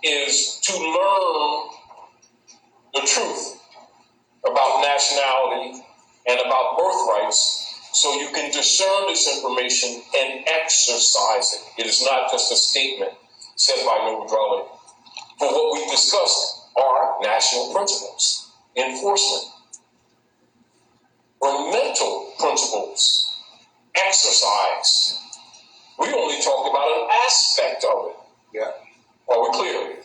is to learn the truth about nationality and about birthrights so you can discern this information and exercise it. It is not just a statement said by Noble Drawley. For what we discussed are national principles, enforcement, or mental principles, exercised. We only talked about an aspect of it. Yeah. Are we clear?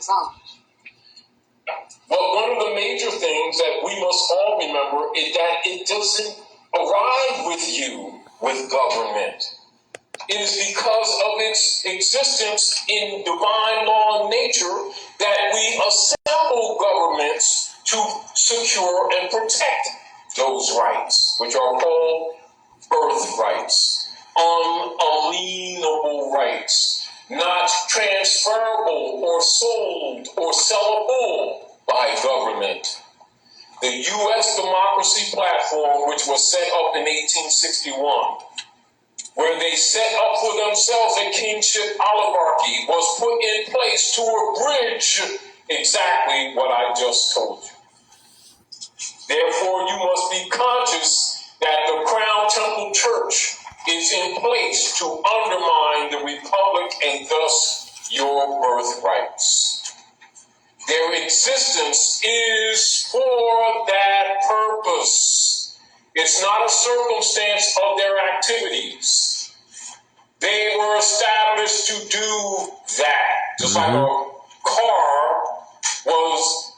But one of the major things that we must all remember is that it doesn't arrive with you with government. It is because of its existence in divine law and nature that we assemble governments to secure and protect those rights, which are called birthrights, unalienable rights, not transferable or sold or sellable by government. The U.S. democracy platform, which was set up in 1861, where they set up for themselves a kingship oligarchy, was put in place to abridge exactly what I just told you. Therefore, you must be conscious that the Crown Temple Church is in place to undermine the Republic and thus your birthrights. Their existence is for that purpose. It's not a circumstance of their activities. They were established to do that. Just like a car was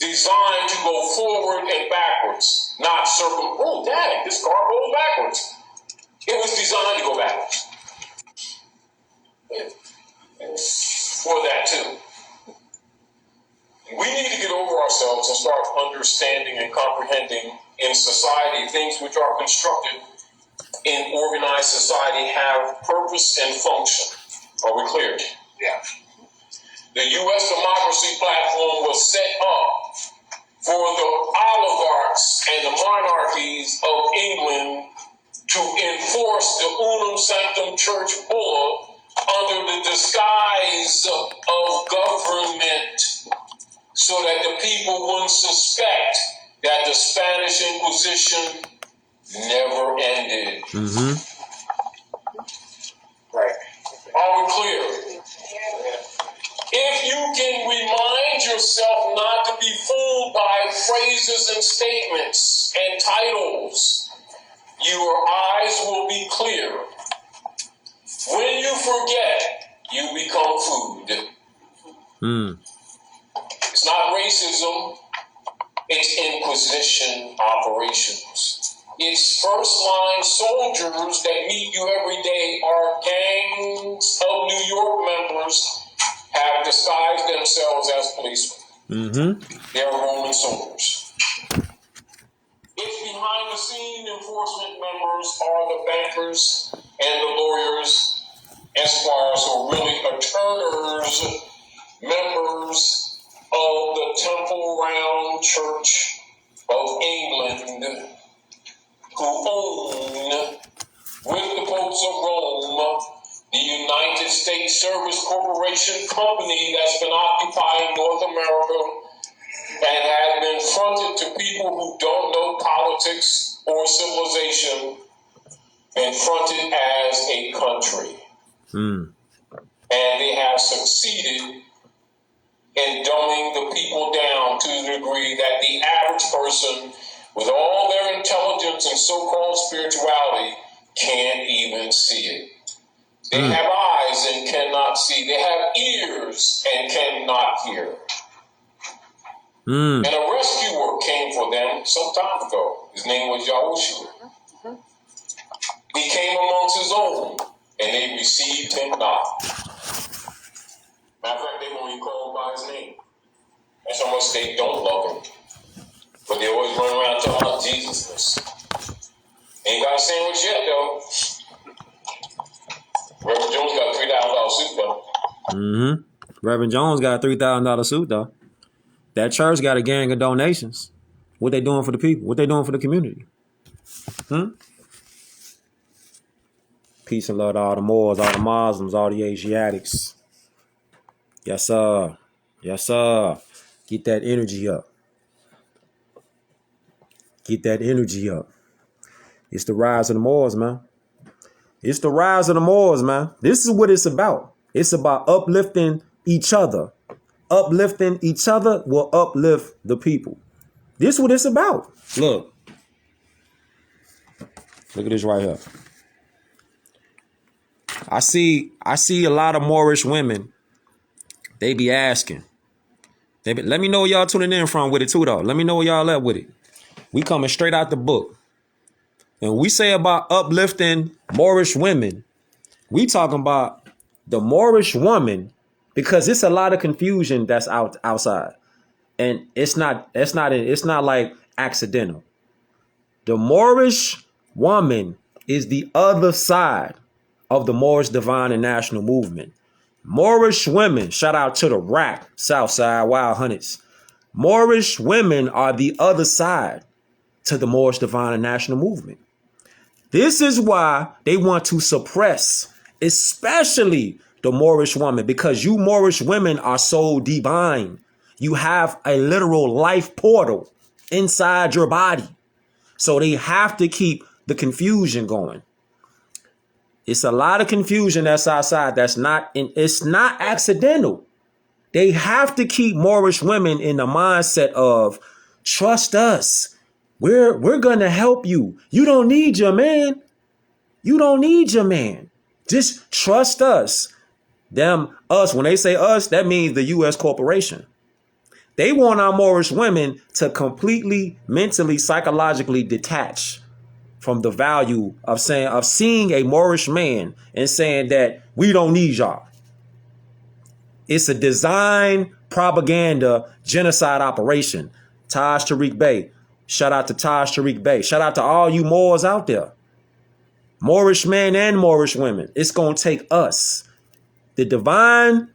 designed to go forward and backwards, not oh, dang, this car goes backwards. It was designed to go backwards. For that too. We need to get over ourselves and start understanding and comprehending in society things which are constructed in organized society have purpose and function. Are we clear? Yeah. The U.S. democracy platform was set up for the oligarchs and the monarchies of England to enforce the Unum Sanctum Church Bulla under the disguise of government, so that the people wouldn't suspect that the Spanish Inquisition never ended. Right. Are we clear? If you can remind yourself not to be fooled by phrases and statements and titles, your eyes will be clear. When you forget, you become food. It's not racism, it's Inquisition operations. Its first-line soldiers that meet you every day are gangs of New York members have disguised themselves as policemen. They're Roman soldiers. Its behind-the-scene enforcement members are the bankers and the lawyers, esquires, who are really attorneys, members of the Temple Round Church of England, who own, with the popes of Rome, the United States Service Corporation company that's been occupying North America and has been fronted to people who don't know politics or civilization, and fronted as a country. And they have succeeded in dumbing the people down to the degree that the average person, with all their intelligence and so-called spirituality, can't even see it. They have eyes and cannot see. They have ears and cannot hear. And a rescuer came for them some time ago. His name was Yahushua. He came amongst his own, and they received him not. Matter of fact, they won't even call him by his name. And so much they don't love him. But they always run around talking about Jesus. Ain't got a sandwich yet, though. Reverend Jones got a $3,000 suit, though. Reverend Jones got a $3,000 suit, though. That church got a gang of donations. What they doing for the people? What they doing for the community? Peace and love to all the Moors, all the Muslims, all the Asiatics. Yes, sir. Yes, sir. Get that energy up. Get that energy up. It's the rise of the Moors, man. It's the rise of the Moors, man. This is what it's about. It's about uplifting each other. Uplifting each other will uplift the people. This is what it's about. Look at this right here. I see a lot of Moorish women. They be asking. Let me know where y'all tuning in from with it too, though. Let me know where y'all at with it. We coming straight out the book. And we say about uplifting Moorish women, we talking about the Moorish woman because it's a lot of confusion that's outside. And it's not like accidental. The Moorish woman is the other side of the Moorish divine and national movement. Moorish women, shout out to the RAC, Southside Wild Hunters. Moorish women are the other side to the Moorish divine and national movement. This is why they want to suppress, especially the Moorish woman, because you Moorish women are so divine. You have a literal life portal inside your body. So they have to keep the confusion going. It's a lot of confusion that's outside. It's not accidental. They have to keep Moorish women in the mindset of trust us. We're gonna help you. You don't need your man. You don't need your man. Just trust us. Us, when they say us, that means the U.S. corporation. They want our Moorish women to completely, mentally, psychologically detach from the value of seeing a Moorish man and saying that we don't need y'all. It's a design, propaganda, genocide operation. Taj Tariq Bey. Shout out to Taj Tariq Bey. Shout out to all you Moors out there. Moorish men and Moorish women. It's going to take us, the divine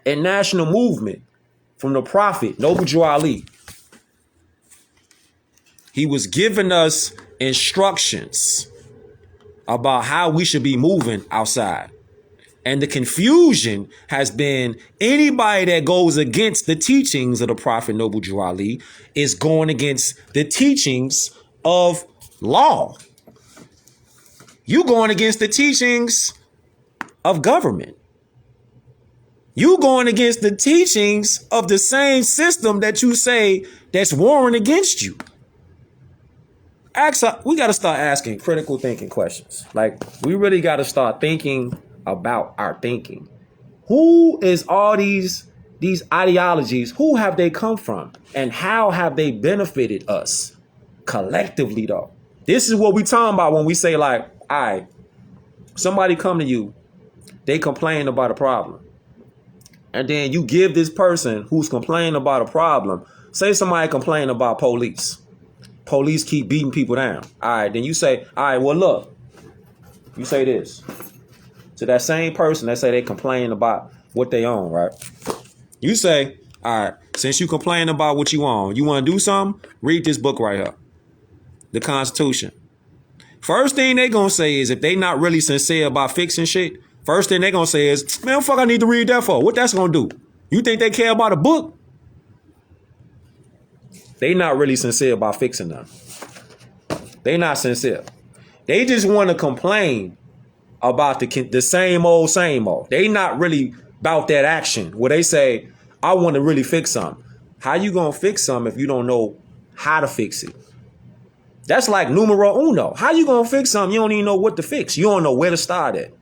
and national movement from the prophet, Noble Drew Ali. He was giving us instructions about how we should be moving outside. And the confusion has been anybody that goes against the teachings of the prophet Noble Drew Ali is going against the teachings of law. You going against the teachings of government. You going against the teachings of the same system that you say that's warring against you. We got to start asking critical thinking questions. Like, we really got to start thinking about our thinking. Who is all these ideologies? Who have they come from? And how have they benefited us collectively, though? This is what we talking about when we say, like, all right, somebody come to you, they complain about a problem. And then you give this person who's complaining about a problem, say somebody complain about police. Police keep beating people down. All right, then you say, all right, well, look, you say this to that same person that say they complain about what they own, right? You say, all right, since you complain about what you own, you want to do something? Read this book right here, the Constitution. First thing they gonna say is, if they not really sincere about fixing shit, first thing they gonna say is, man, fuck, I need to read that for? What that's gonna do? You think they care about a book? They not really sincere about fixing them. They not sincere. They just want to complain about the same old. They not really about that action where they say, I want to really fix something. How you gonna fix something if you don't know how to fix it? That's like numero uno. How you gonna fix something you don't even know what to fix? You don't know where to start at.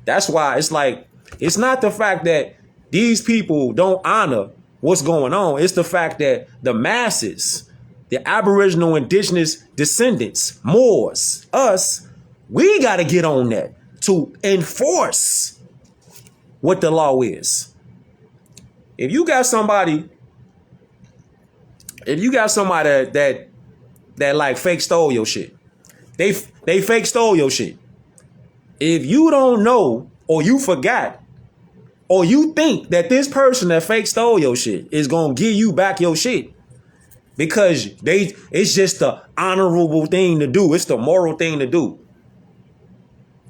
That's why it's like, it's not the fact that these people don't honor what's going on. It's the fact that the masses, the Aboriginal indigenous descendants, Moors, us, we got to get on that to enforce what the law is. If you got somebody that like fake stole your shit, they fake stole your shit. If you don't know, or you forgot, or you think that this person that fake stole your shit is gonna give you back your shit because it's just the honorable thing to do, it's the moral thing to do,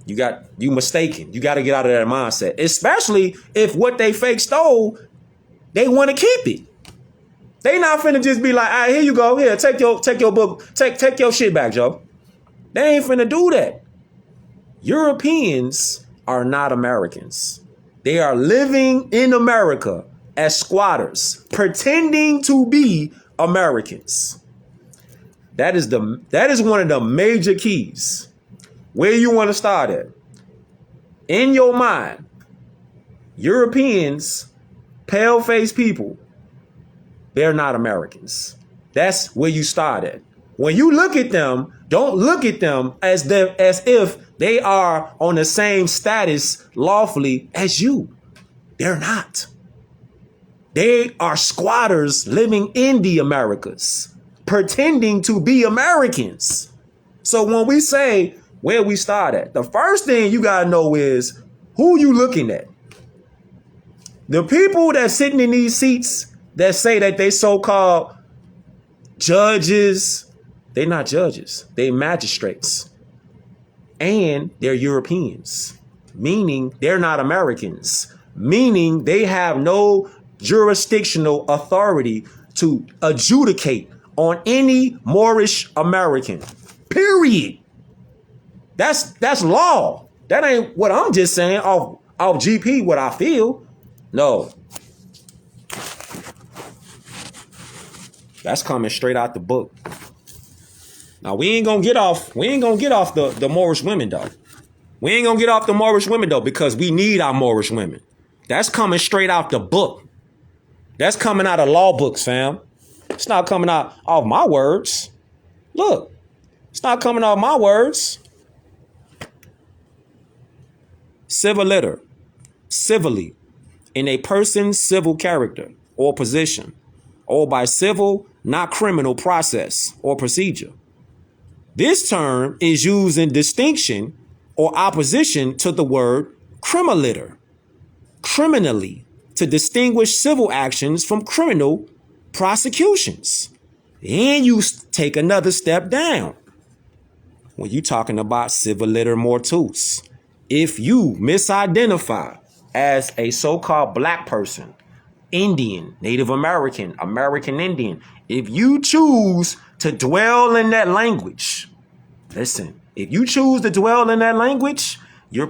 you mistaken. You got to get out of that mindset, especially if what they fake stole They want to keep it. They not finna just be like, all right, here you go. Here, take your book. Take your shit back, Joe. They ain't finna do that. Europeans are not Americans. They are living in America as squatters, pretending to be Americans. That is one of the major keys. Where you want to start at? In your mind, Europeans, pale-faced people, they're not Americans. That's where you start at. When you look at them, don't look at them as if they are on the same status lawfully as you. They're not. They are squatters living in the Americas, pretending to be Americans. So when we say where we start at, the first thing you got to know is who you looking at. The people that sitting in these seats that say that they so-called judges, they're not judges. They're magistrates. And they're Europeans, meaning they're not Americans, meaning they have no jurisdictional authority to adjudicate on any Moorish American. Period. That's law. That ain't what I'm just saying off GP what I feel. No. That's coming straight out the book. Now we ain't gonna get off the Moorish women though. We ain't gonna get off the Moorish women though, because we need our Moorish women. That's coming straight out the book. That's coming out of law books, fam. It's not coming out of my words. Look, it's not coming out of my words. Civil litter, civilly, in a person's civil character or position, or by civil, not criminal process or procedure. This term is used in distinction or opposition to the word criminaliter, criminally, to distinguish civil actions from criminal prosecutions. And you take another step down when you're talking about civil litter mortuus. If you misidentify as a so-called black person, Indian, Native American, American Indian, if you choose to dwell in that language, listen, if you choose to dwell in that language, you're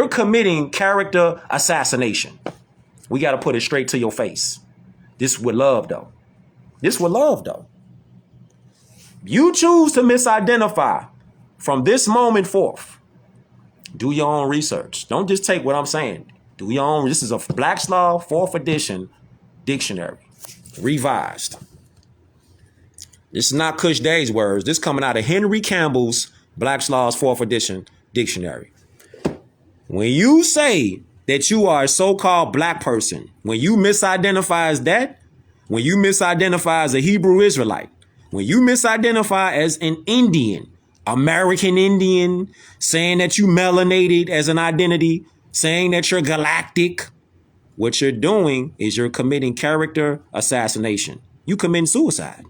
committing character assassination. We got to put it straight to your face. This with love, though. You choose to misidentify from this moment forth. Do your own research. Don't just take what I'm saying. Do your own. This is a Black's Law 4th edition dictionary, revised. This is not Cush Day's words. This coming out of Henry Campbell's Black's Law's 4th edition dictionary. When you say that you are a so-called black person, when you misidentify as that, when you misidentify as a Hebrew Israelite, when you misidentify as an Indian, American Indian, saying that you melanated as an identity, saying that you're galactic, what you're doing is you're committing character assassination. You commit suicide.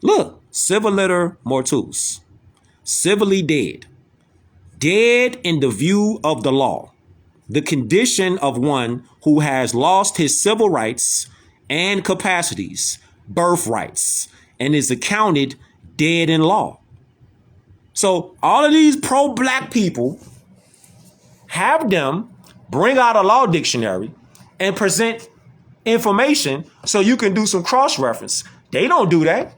Look, civil litter mortuus, civilly dead. Dead in the view of the law. The condition of one who has lost his civil rights and capacities, birthrights, and is accounted dead in law. So all of these pro-black people have them bring out a law dictionary and present information so you can do some cross-reference. They don't do that.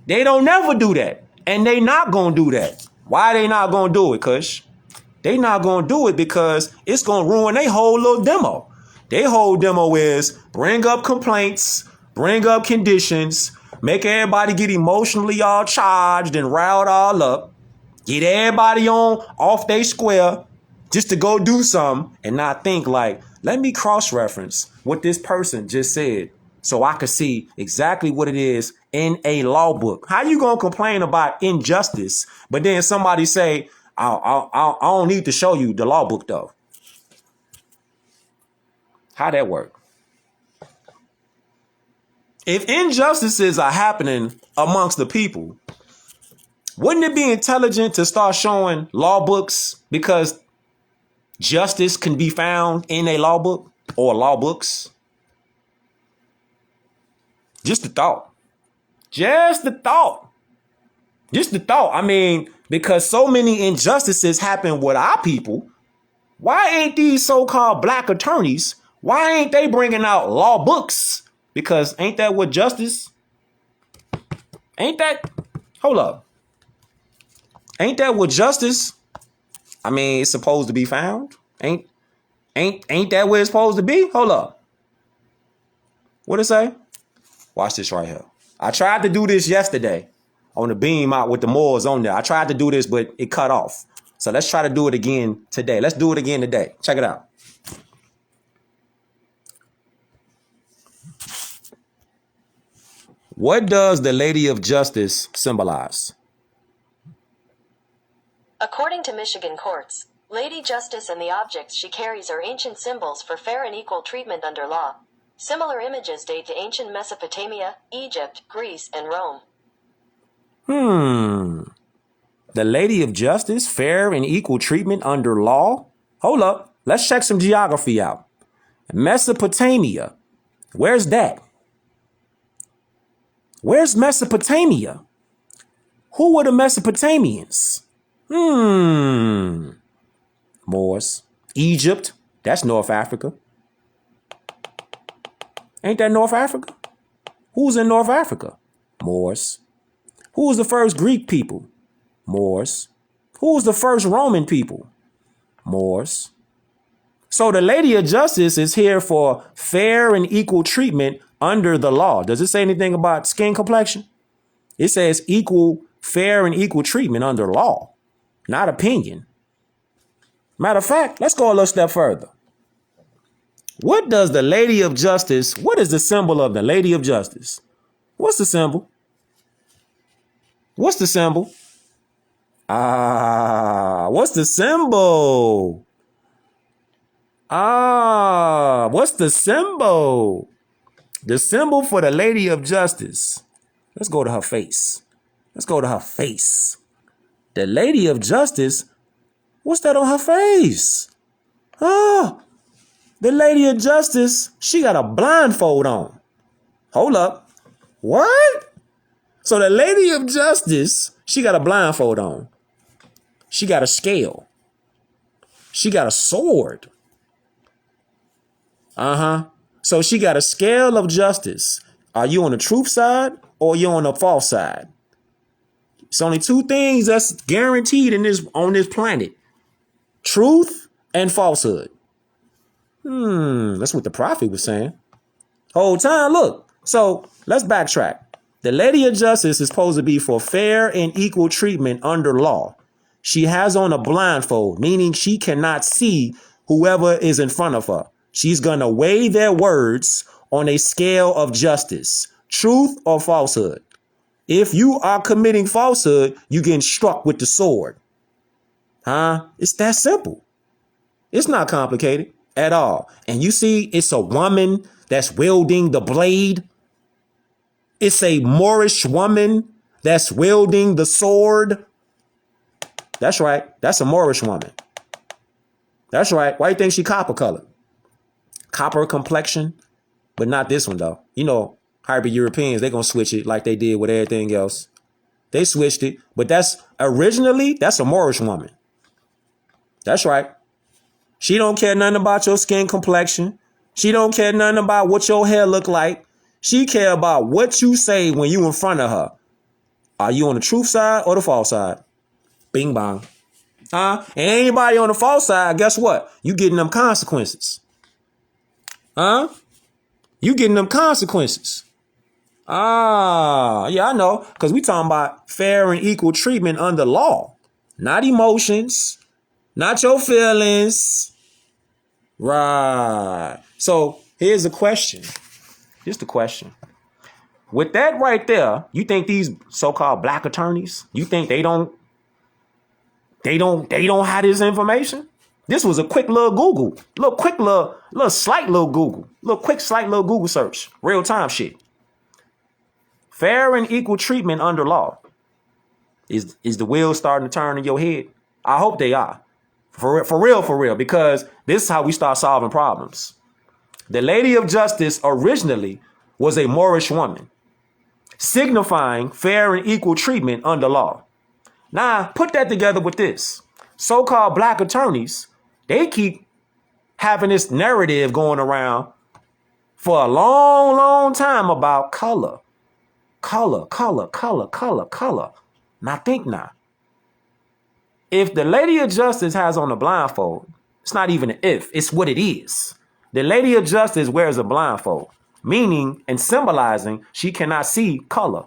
They don't never do that. And they not going to do that. Why they not going to do it, Kush? They not going to do it because it's going to ruin their whole little demo. Their whole demo is bring up complaints, bring up conditions, make everybody get emotionally all charged and riled all up, get everybody off their square just to go do something and not think like, let me cross-reference what this person just said so I could see exactly what it is in a law book. How you going to complain about injustice, but then somebody say, I don't need to show you the law book though? How that work? If injustices are happening amongst the people, wouldn't it be intelligent to start showing law books because justice can be found in a law book? or law books? Just a thought. Just a thought. Just a thought. I mean, because so many injustices happen with our people, why ain't these so-called black attorneys, why ain't they bringing out law books? Because ain't that what justice? Ain't that? Hold up. Ain't that what justice? I mean, it's supposed to be found. Ain't that where it's supposed to be? Hold up. What it say? Watch this right here. I tried to do this yesterday on the beam out with the Moors on there. I tried to do this, but it cut off. So let's try to do it again today. Let's do it again today. Check it out. What does the Lady of Justice symbolize? According to Michigan courts, Lady Justice and the objects she carries are ancient symbols for fair and equal treatment under law. Similar images date to ancient Mesopotamia, Egypt, Greece, and Rome. The Lady of Justice, fair and equal treatment under law? Hold up. Let's check some geography out. Mesopotamia. Where's that? Where's Mesopotamia? Who were the Mesopotamians? Moors. Egypt. That's North Africa. Ain't that North Africa? Who's in North Africa? Moors. Who was the first Greek people? Moors. Who was the first Roman people? Moors. So the Lady of Justice is here for fair and equal treatment under the law. Does it say anything about skin complexion? It says equal, fair and equal treatment under law, not opinion. Matter of fact, let's go a little step further. What does the Lady of Justice, what is the symbol of the Lady of Justice? What's the symbol? What's the symbol? What's the symbol? What's the symbol? The symbol for the Lady of Justice. Let's go to her face. Let's go to her face. The Lady of Justice, what's that on her face? The Lady of Justice, she got a blindfold on. Hold up. What? So the Lady of Justice, she got a blindfold on. She got a scale. She got a sword. So she got a scale of justice. Are you on the truth side or you on the false side? It's only two things that's guaranteed on this planet. Truth and falsehood. That's what the prophet was saying. Whole time, look. So let's backtrack. The Lady of Justice is supposed to be for fair and equal treatment under law. She has on a blindfold, meaning she cannot see whoever is in front of her. She's going to weigh their words on a scale of justice, truth or falsehood. If you are committing falsehood, you're getting struck with the sword. It's that simple. It's not complicated at all. And you see, it's a woman that's wielding the blade. It's a Moorish woman that's wielding the sword. That's right. That's a Moorish woman. That's right. Why do you think she copper colored? Copper complexion, but not this one though. You know, hyper Europeans, they're going to switch it like they did with everything else. They switched it, but that's a Moorish woman. That's right. She don't care nothing about your skin complexion. She don't care nothing about what your hair look like. She care about what you say when you in front of her. Are you on the truth side or the false side? Bing bong. And anybody on the false side, guess what? You getting them consequences. You getting them consequences. Yeah, I know. Because we talking about fair and equal treatment under law. Not emotions. Not your feelings. Right. So here's a question. Just a question. With that right there, you think these so-called black attorneys, you think they don't have this information? This was a quick little Google, slight little Google search, real time shit. Fair and equal treatment under law. Is the wheels starting to turn in your head? I hope they are. For real, because this is how we start solving problems. The Lady of Justice originally was a Moorish woman, signifying fair and equal treatment under law. Now, put that together with this. So-called black attorneys, they keep having this narrative going around for a long, long time about color. Color, color, color, color, color. Now think now. If the Lady of Justice has on a blindfold, it's not even an if, it's what it is. The Lady of Justice wears a blindfold, meaning and symbolizing she cannot see color.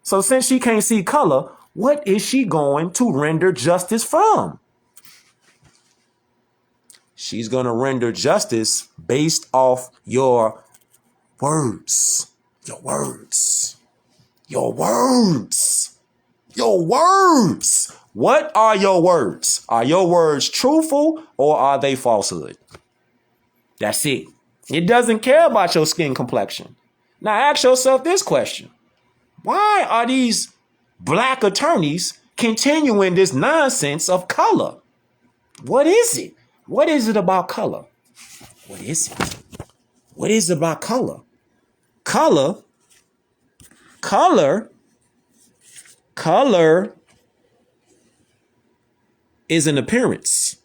So since she can't see color, what is she going to render justice from? She's going to render justice based off your words. Your words. Your words. Your words. What are your words? Are your words truthful or are they falsehood? That's it. It doesn't care about your skin complexion. Now ask yourself this question. Why are these black attorneys continuing this nonsense of color? What is it? What is it about color? What is it? What is it about color? Color is an appearance,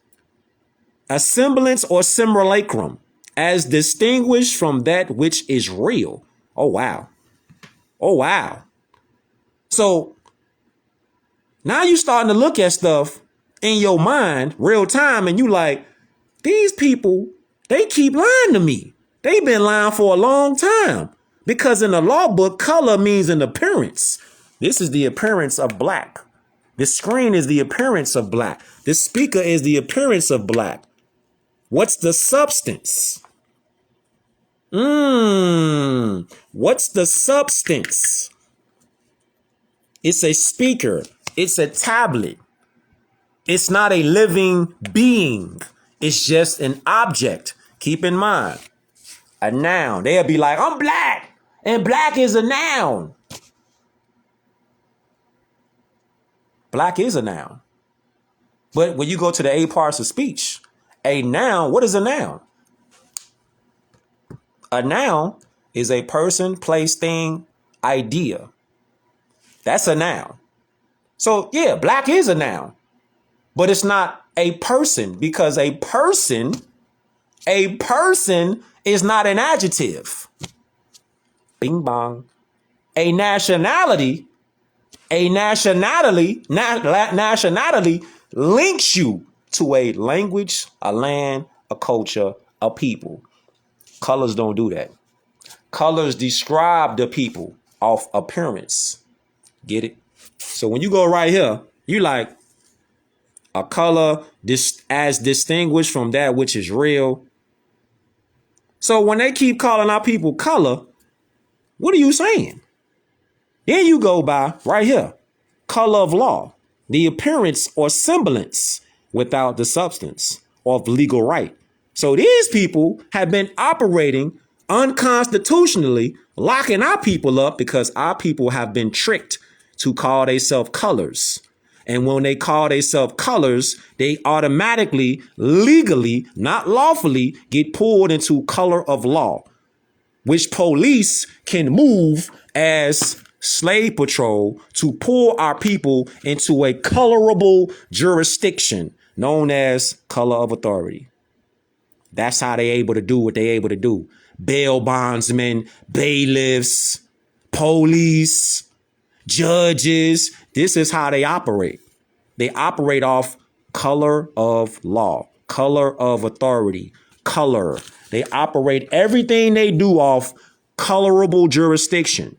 a semblance or simulacrum, as distinguished from that which is real. Oh, wow. Oh, wow. So now you're starting to look at stuff in your mind real time and you like, these people, they keep lying to me. They've been lying for a long time because in the law book, color means an appearance. This is the appearance of black. This screen is the appearance of black. This speaker is the appearance of black. What's the substance? What's the substance? It's a speaker. It's a tablet. It's not a living being. It's just an object. Keep in mind, a noun. They'll be like, I'm black, and black is a noun. Black is a noun. But when you go to the 8 parts of speech, a noun, what is a noun? A noun is a person, place, thing, idea. That's a noun. So yeah, black is a noun, but it's not a person because a person is not an adjective. Bing bong. A nationality links you to a language, a land, a culture, a people. Colors don't do that. Colors describe the people of appearance. Get it? So when you go right here, you like a color as distinguished from that which is real. So when they keep calling our people color, what are you saying? Then you go by right here, color of law, the appearance or semblance without the substance of legal right. So these people have been operating unconstitutionally, locking our people up because our people have been tricked to call themselves colors. And when they call themselves colors, they automatically, legally, not lawfully, get pulled into color of law, which police can move as slave patrol to pull our people into a colorable jurisdiction known as color of authority. That's how they able to do what they able to do. Bail bondsmen, bailiffs, police, judges. This is how they operate. They operate off color of law, color of authority, color. They operate everything they do off colorable jurisdiction.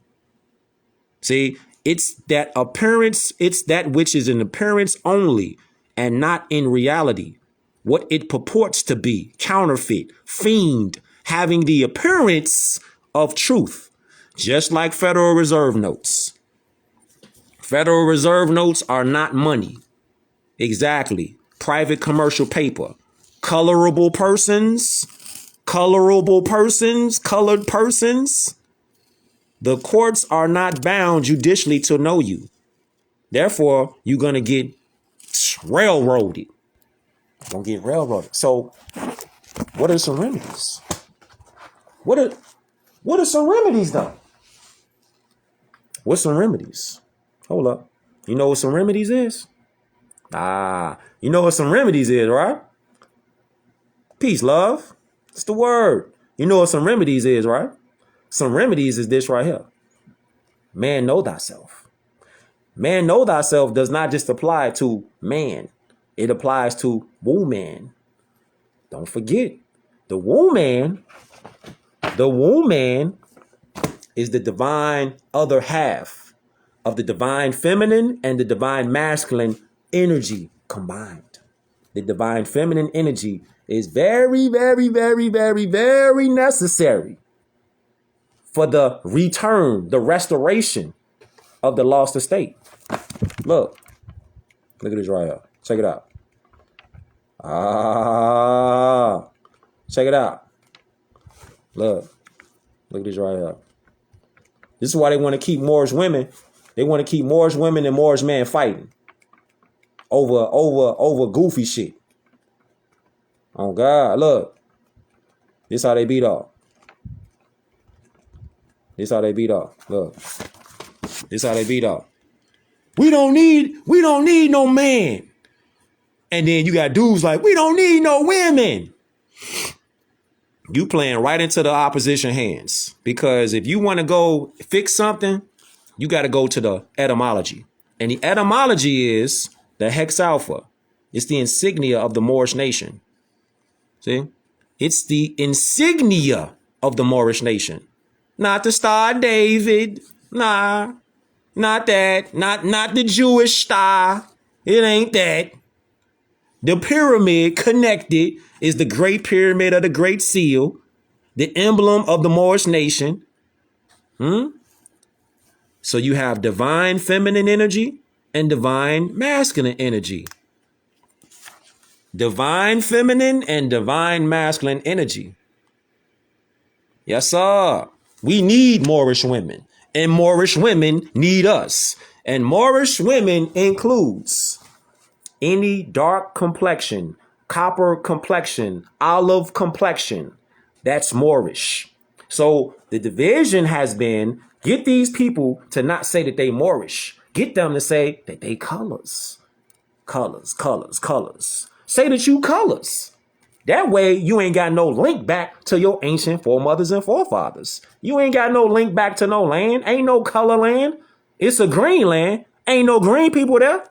See, it's that appearance. It's that which is an appearance only and not in reality. What it purports to be, counterfeit, fiend, having the appearance of truth, just like Federal Reserve notes. Federal Reserve notes are not money. Exactly. Private commercial paper. Colored persons. The courts are not bound judicially to know you. Therefore, you're going to get railroaded. So, what are some remedies? What are some remedies though? What's some remedies? Hold up. You know what some remedies is? You know what some remedies is, right? Peace, love. It's the word. You know what some remedies is, right? Some remedies is this right here. Man, know thyself. Man, know thyself does not just apply to man. It applies to woman. Don't forget, the woman is the divine other half of the divine feminine and the divine masculine energy combined. The divine feminine energy is very, very, very, very, very necessary for the return, the restoration of the lost estate. Look at this right here. Check it out. Check it out. Look at this right here. This is why they want to keep Moorish women. They want to keep Moorish women and Moorish men fighting over goofy shit. Oh God, look. This how they beat up. This how they beat up. Look. This how they beat up. We don't need no man. And then you got dudes like, we don't need no women. You playing right into the opposition hands. Because if you want to go fix something, you got to go to the etymology. And the etymology is the hex alpha. It's the insignia of the Moorish nation. See? It's the insignia of the Moorish nation. Not the Star of David. Nah. Not that. Not the Jewish star. It ain't that. The pyramid connected is the Great Pyramid of the Great Seal, the emblem of the Moorish nation. So you have divine feminine energy and divine masculine energy. Divine feminine and divine masculine energy. Yes, sir. We need Moorish women, and Moorish women need us. And Moorish women includes any dark complexion, copper complexion, olive complexion. That's Moorish. So the division has been, get these people to not say that they Moorish. Get them to say that they colors. Colors. Say that you colors. That way you ain't got no link back to your ancient foremothers and forefathers. You ain't got no link back to no land. Ain't no color land. It's a green land. Ain't no green people there.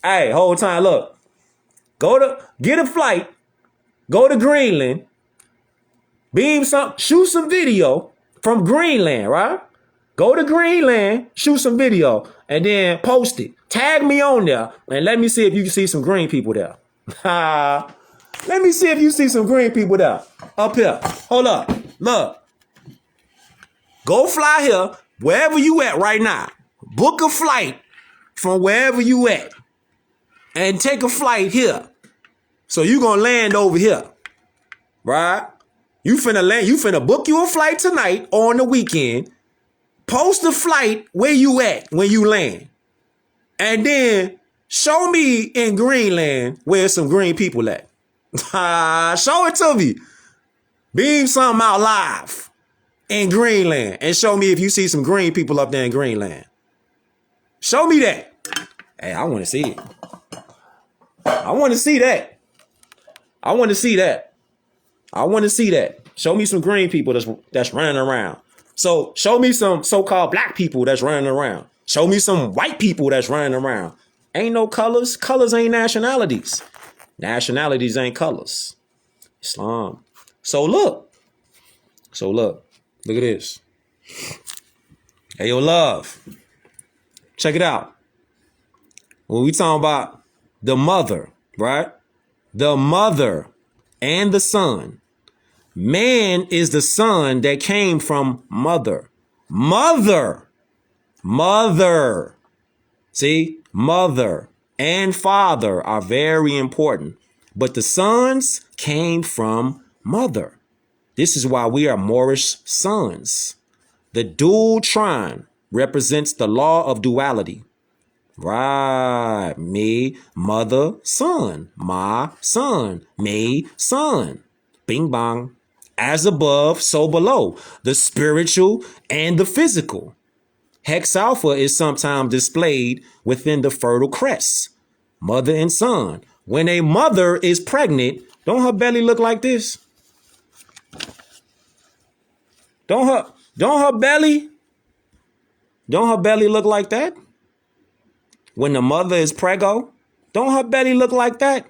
Hey, whole time, look. Get a flight. Go to Greenland. Shoot some video from Greenland, right? Go to Greenland, shoot some video, and then post it. Tag me on there, and let me see if you can see some green people there. Let me see if you see some green people there. Up here. Hold up. Look. Go fly here, wherever you at right now. Book a flight from wherever you at. And take a flight here. So you gonna land over here. Right? You finna book you a flight tonight or on the weekend. Post the flight where you at when you land. And then show me in Greenland where some green people at. Show it to me. Beam something out live in Greenland and show me if you see some green people up there in Greenland. Show me that. Hey, I want to see it. I want to see that. I want to see that. I want to see that. Show me some green people that's running around. So show me some so-called black people that's running around. Show me some white people that's running around. Ain't no colors. Colors ain't nationalities. Nationalities ain't colors. Islam. So look. Look at this. Hey, yo, love. Check it out. When we talking about the mother, right? The mother and the son. Man is the son that came from mother. Mother. See, mother and father are very important. But the sons came from mother. This is why we are Moorish sons. The dual trine represents the law of duality. Right. Me, mother, son. My son. Me, son. Bing bong. as above, so below, the spiritual and the physical. Hex alpha is sometimes displayed within the fertile crest, mother and son. When a mother is pregnant, don't her belly look like this? Don't her belly look like that? When the mother is preggo, don't her belly look like that?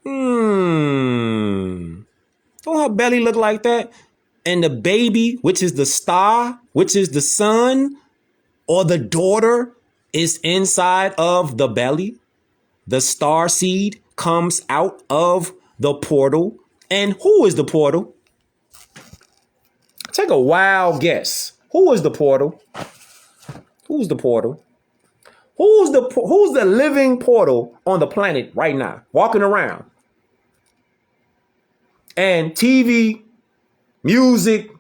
Don't her belly look like that? And the baby, which is the star, which is the son or the daughter, is inside of the belly. The star seed comes out of the portal. And who is the portal? Take a wild guess. Who is the portal? Who's the portal? Who's the living portal on the planet right now, walking around? And TV, music,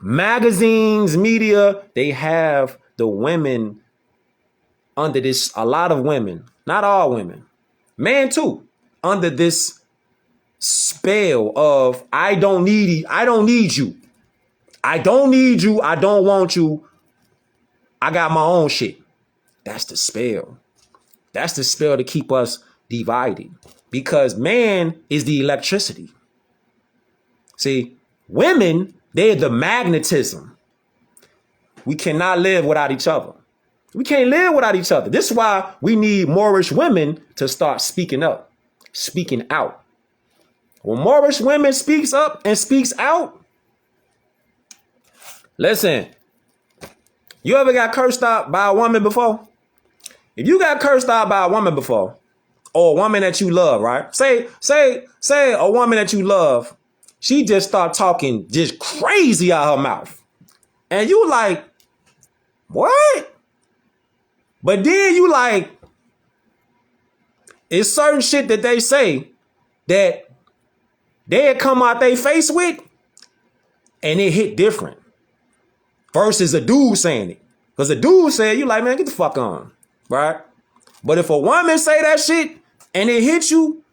magazines, media, they have the women under this, a lot of women, not all women, man too, under this spell of I don't need you. I don't need you. I don't need you. I don't want you. I got my own shit. That's the spell. That's the spell to keep us divided. Because man is the electricity. See, women, they're the magnetism. We cannot live without each other. We can't live without each other. This is why we need Moorish women to start speaking up, speaking out. When Moorish women speaks up and speaks out, listen, you ever got cursed out by a woman before? If you got cursed out by a woman before, or a woman that you love, right? Say a woman that you love, she just start talking just crazy out her mouth. And you like, what? But then you like, it's certain shit that they say that they come out they face with and it hit different versus a dude saying it. Because a dude said, you like, man, get the fuck on, right? But if a woman say that shit and it hit you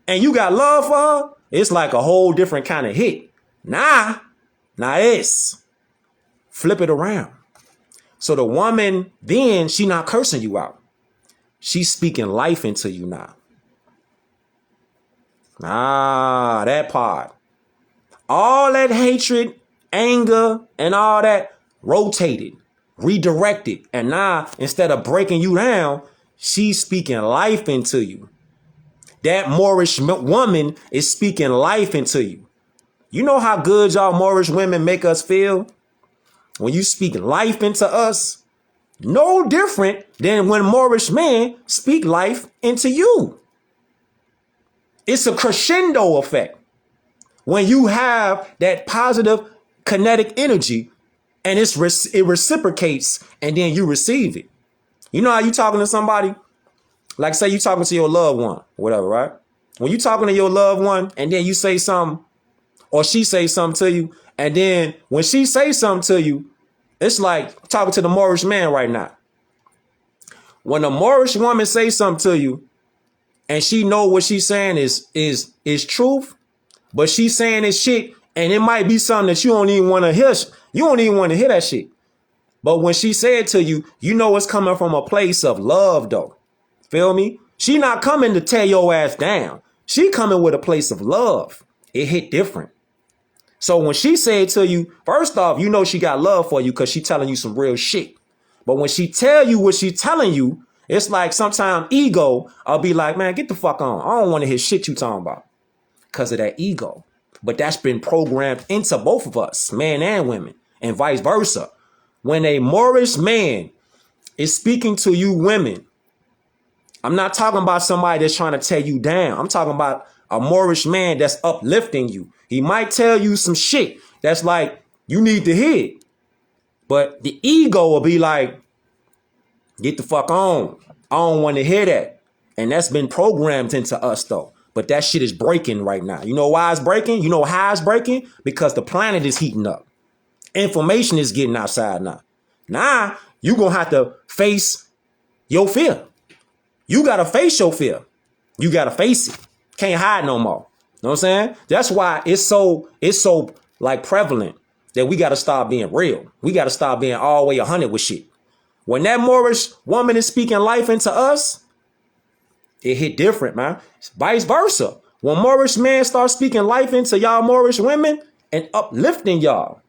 and you got love for her, it's like a whole different kind of hit. Now it's flip it around. So the woman, then she not cursing you out. She's speaking life into you now. That part. All that hatred, anger, and all that rotated, redirected. And now, instead of breaking you down, she's speaking life into you. That Moorish woman is speaking life into you. You know how good y'all Moorish women make us feel? When you speak life into us, no different than when Moorish men speak life into you. It's a crescendo effect. When you have that positive kinetic energy and it reciprocates and then you receive it. You know how you talking to somebody? Like say you talking to your loved one, whatever, right? When you talking to your loved one and then you say something or she say something to you, and then when she say something to you, it's like talking to the Moorish man right now. When a Moorish woman say something to you and she know what she's saying is truth, but she's saying this shit and it might be something that you don't even want to hear. You don't even want to hear that shit. But when she said to you, you know it's coming from a place of love though. Feel me? She not coming to tear your ass down. She coming with a place of love. It hit different. So when she said to you, first off, you know she got love for you because she telling you some real shit. But when she tell you what she telling you, it's like sometimes ego, I'll be like, man, get the fuck on. I don't want to hear shit you talking about because of that ego. But that's been programmed into both of us, man and women, and vice versa. When a Moorish man is speaking to you women, I'm not talking about somebody that's trying to tear you down. I'm talking about a Moorish man that's uplifting you. He might tell you some shit that's like, you need to hear it. But the ego will be like, get the fuck on. I don't want to hear that. And that's been programmed into us though. But that shit is breaking right now. You know why it's breaking? You know how it's breaking? Because the planet is heating up. Information is getting outside now. Now, you're going to have to face your fear. You got to face your fear. You got to face it. Can't hide no more. know what I'm saying? That's why it's so like prevalent that we got to stop being real. We got to stop being all the way 100 with shit. When that Moorish woman is speaking life into us, it hit different, man. Vice versa. When Moorish men start speaking life into y'all Moorish women and uplifting y'all,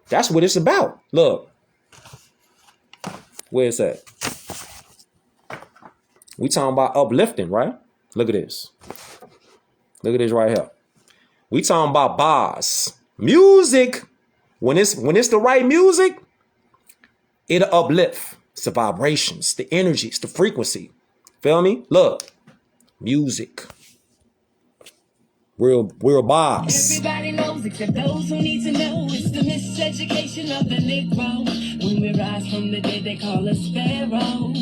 that's what it's about. Look, where is that? We talking about uplifting, right? Look at this. Look at this right here. We talking about bars. Music. When it's the right music, it'll uplift. It's the vibrations, the energies, the frequency. Feel me? Look. Music. Real bars. Everybody knows except those who need to know. It's the miseducation of the Negro. When we rise from the dead, they call us Pharaoh.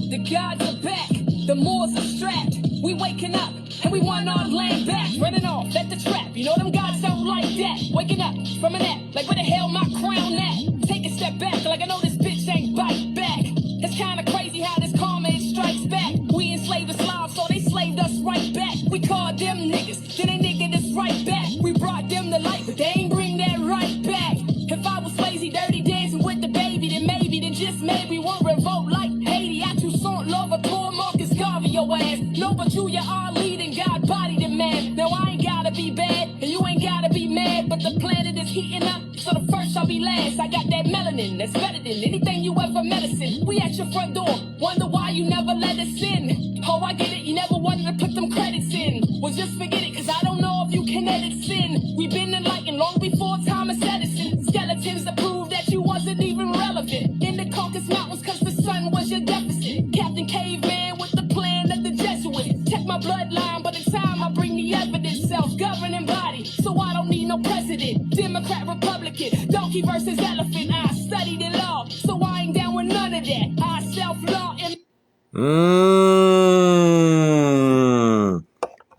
The gods are back, the Moors are strapped. We waking up, and we want our land back. Running off at the trap, you know them gods don't like that. Waking up from a nap, like where the hell my crown at? Take a step back, like I know this bitch ain't bite back. It's kinda crazy how this karma it strikes back. We enslaved the Slavs, so they slaved us right back. We called them niggas, then they niggered us right back. We brought them to life, but they ain't bring that right back. If I was lazy, dirty dancing with the baby, then maybe, then just maybe won't revolt like Haiti. I too sont love a tour, Marcus Garvey your ass. No, but you are leading God body the man. Now I ain't gotta be bad, and you ain't gotta be mad, but the planet is heating up, so the first I'll be last. I got that melanin that's better than anything you ever medicine. We at your front door, wonder why you never let us in. Oh, I get it, you never wanted to put them credits in. Well, just forget it, cause I don't know if you can edit sin. We've been enlightened long before Thomas Edison. Skeletons to prove that you wasn't even relevant. In the Caucasus Mountains, cause the sun was your deficit. Captain Caveman with the plan of the Jesuits. Check my bloodline, but in time I bring the evidence. Self-governing body, so I don't need no president. Democrat, Republican, donkey versus elephant. I studied the law, so I ain't down with none of that. I self-law and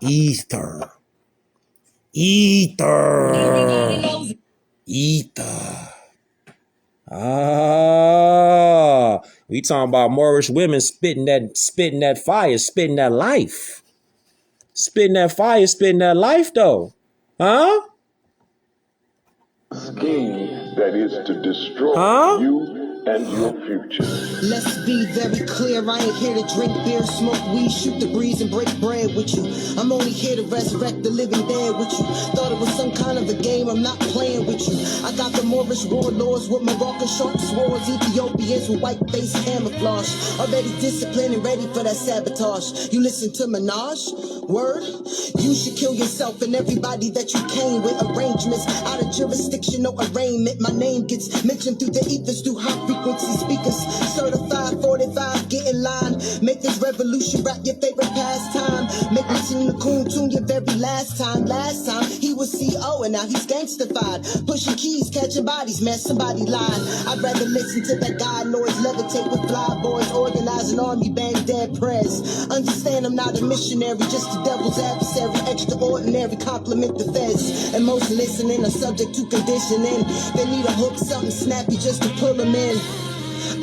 Ether. We talking about Moorish women spitting that fire, spitting that life. Spitting that fire, spitting that life though. Huh? Scheme that is to destroy you and your future. Let's be very clear, I ain't here to drink beer, smoke weed, shoot the breeze, and break bread with you. I'm only here to resurrect the living dead with you. Thought it was some kind of a game, I'm not playing with you. I got the Moorish warlords with Moroccan sharp swords, Ethiopians with white-faced camouflage. Already disciplined and ready for that sabotage. You listen to Minaj? Word? You should kill yourself and everybody that you came with. Arrangements out of jurisdiction, no arraignment. My name gets mentioned through the ethers, through high frequency speakers. Certified 45, get in line. Make this revolution rap your favorite pastime. Make listening to Coon Tune your very last time. Last time he was CO and now he's gangstified. Pushing keys, catching bodies, man, somebody lied. I'd rather listen to that guy noise, levitate with fly boys, organize an army, bang dead press. Understand I'm not a missionary, just the devil's adversary. Extraordinary, compliment the feds. And most listening are subject to conditioning. They need a hook, something snappy just to pull them in.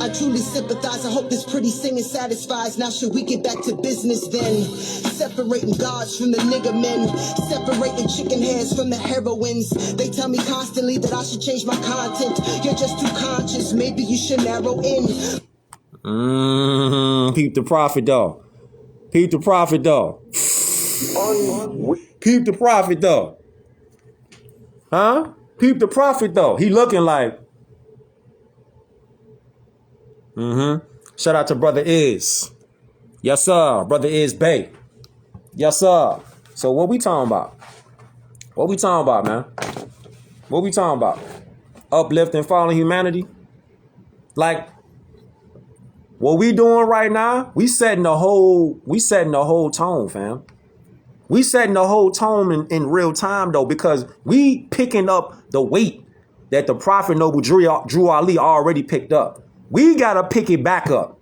I truly sympathize. I hope this pretty singing satisfies. Now should we get back to business then? Separating gods from the nigger men. Separating chicken heads from the heroines. They tell me constantly that I should change my content. You're just too conscious. Maybe you should narrow in. Peep the prophet though. Peep the prophet though. Peep the prophet though. Huh? Peep the prophet though. He looking like. Shout out to Brother Is. Yes, sir. Brother Is Bay. Yes, sir. So what we talking about? What we talking about, man? What we talking about? Uplifting fallen humanity? Like, what we doing right now, we setting the whole tone, fam. We setting the whole tone in real time, though, because we picking up the weight that the Prophet Noble Drew Ali already picked up. We got to pick it back up,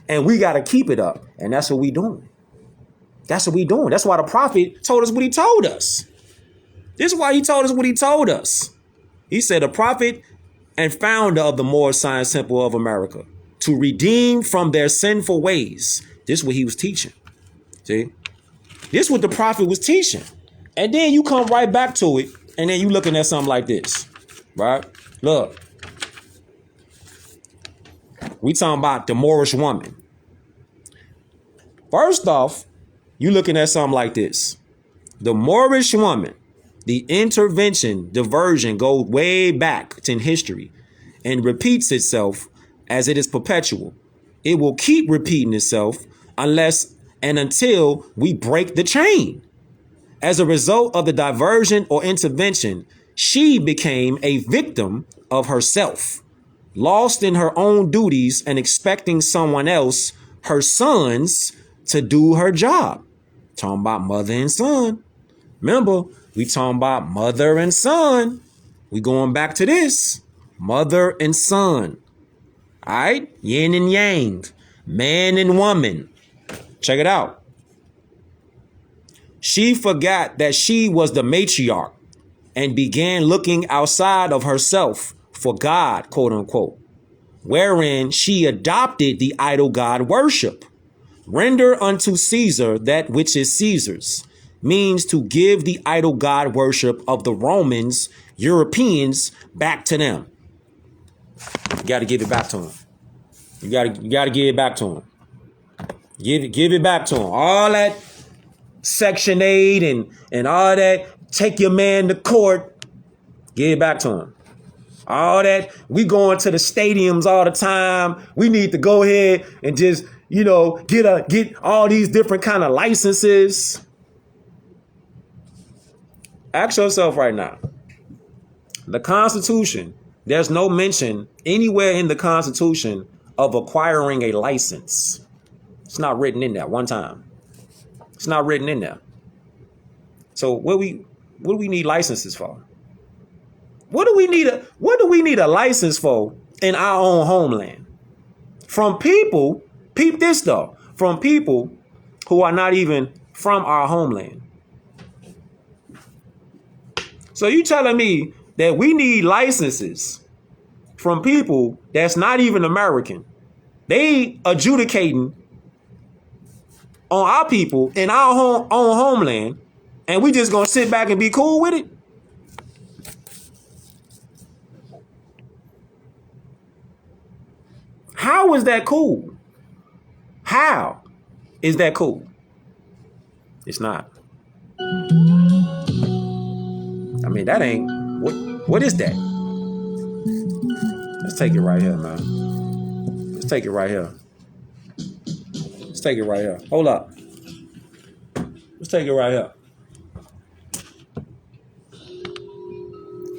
and we got to keep it up, and that's what we doing. That's what we doing. That's why the Prophet told us what he told us. This is why he told us what he told us. He said, the Prophet and founder of the Moorish Science Temple of America, to redeem from their sinful ways. This is what he was teaching. See? This is what the Prophet was teaching. And then you come right back to it, and then you looking at something like this, right? Look, we talking about the Moorish woman. First off, you looking at something like this. The Moorish woman, the intervention, diversion goes way back in history and repeats itself as it is perpetual. It will keep repeating itself unless and until we break the chain. As a result of the diversion or intervention, she became a victim of herself, lost in her own duties and expecting someone else, her sons, to do her job. Talking about mother and son. Remember, we talking about mother and son. We going back to this. Mother and son. All right? Yin and yang. Man and woman. Check it out. She forgot that she was the matriarch and began looking outside of herself for God, quote unquote, wherein she adopted the idol god worship. Render unto Caesar that which is Caesar's means to give the idol god worship of the Romans, Europeans, back to them. You got to give it back to them. You got to give it back to them. Give it back to them. All that Section 8 and all that, take your man to court, give it back to him. All that, we going to the stadiums all the time. We need to go ahead and just, get all these different kind of licenses. Ask yourself right now. The Constitution, there's no mention anywhere in the Constitution of acquiring a license. It's not written in there one time. It's not written in there. So what do we need licenses for? What do we need a license for in our own homeland? From people, peep this though, from people who are not even from our homeland. So you telling me that we need licenses from people that's not even American? They adjudicating on our people in our own homeland, and we just gonna sit back and be cool with it? How is that cool? How is that cool? It's not. I mean, that ain't what is that? Let's take it right here, man. Let's take it right here. Let's take it right here. Hold up. Let's take it right here.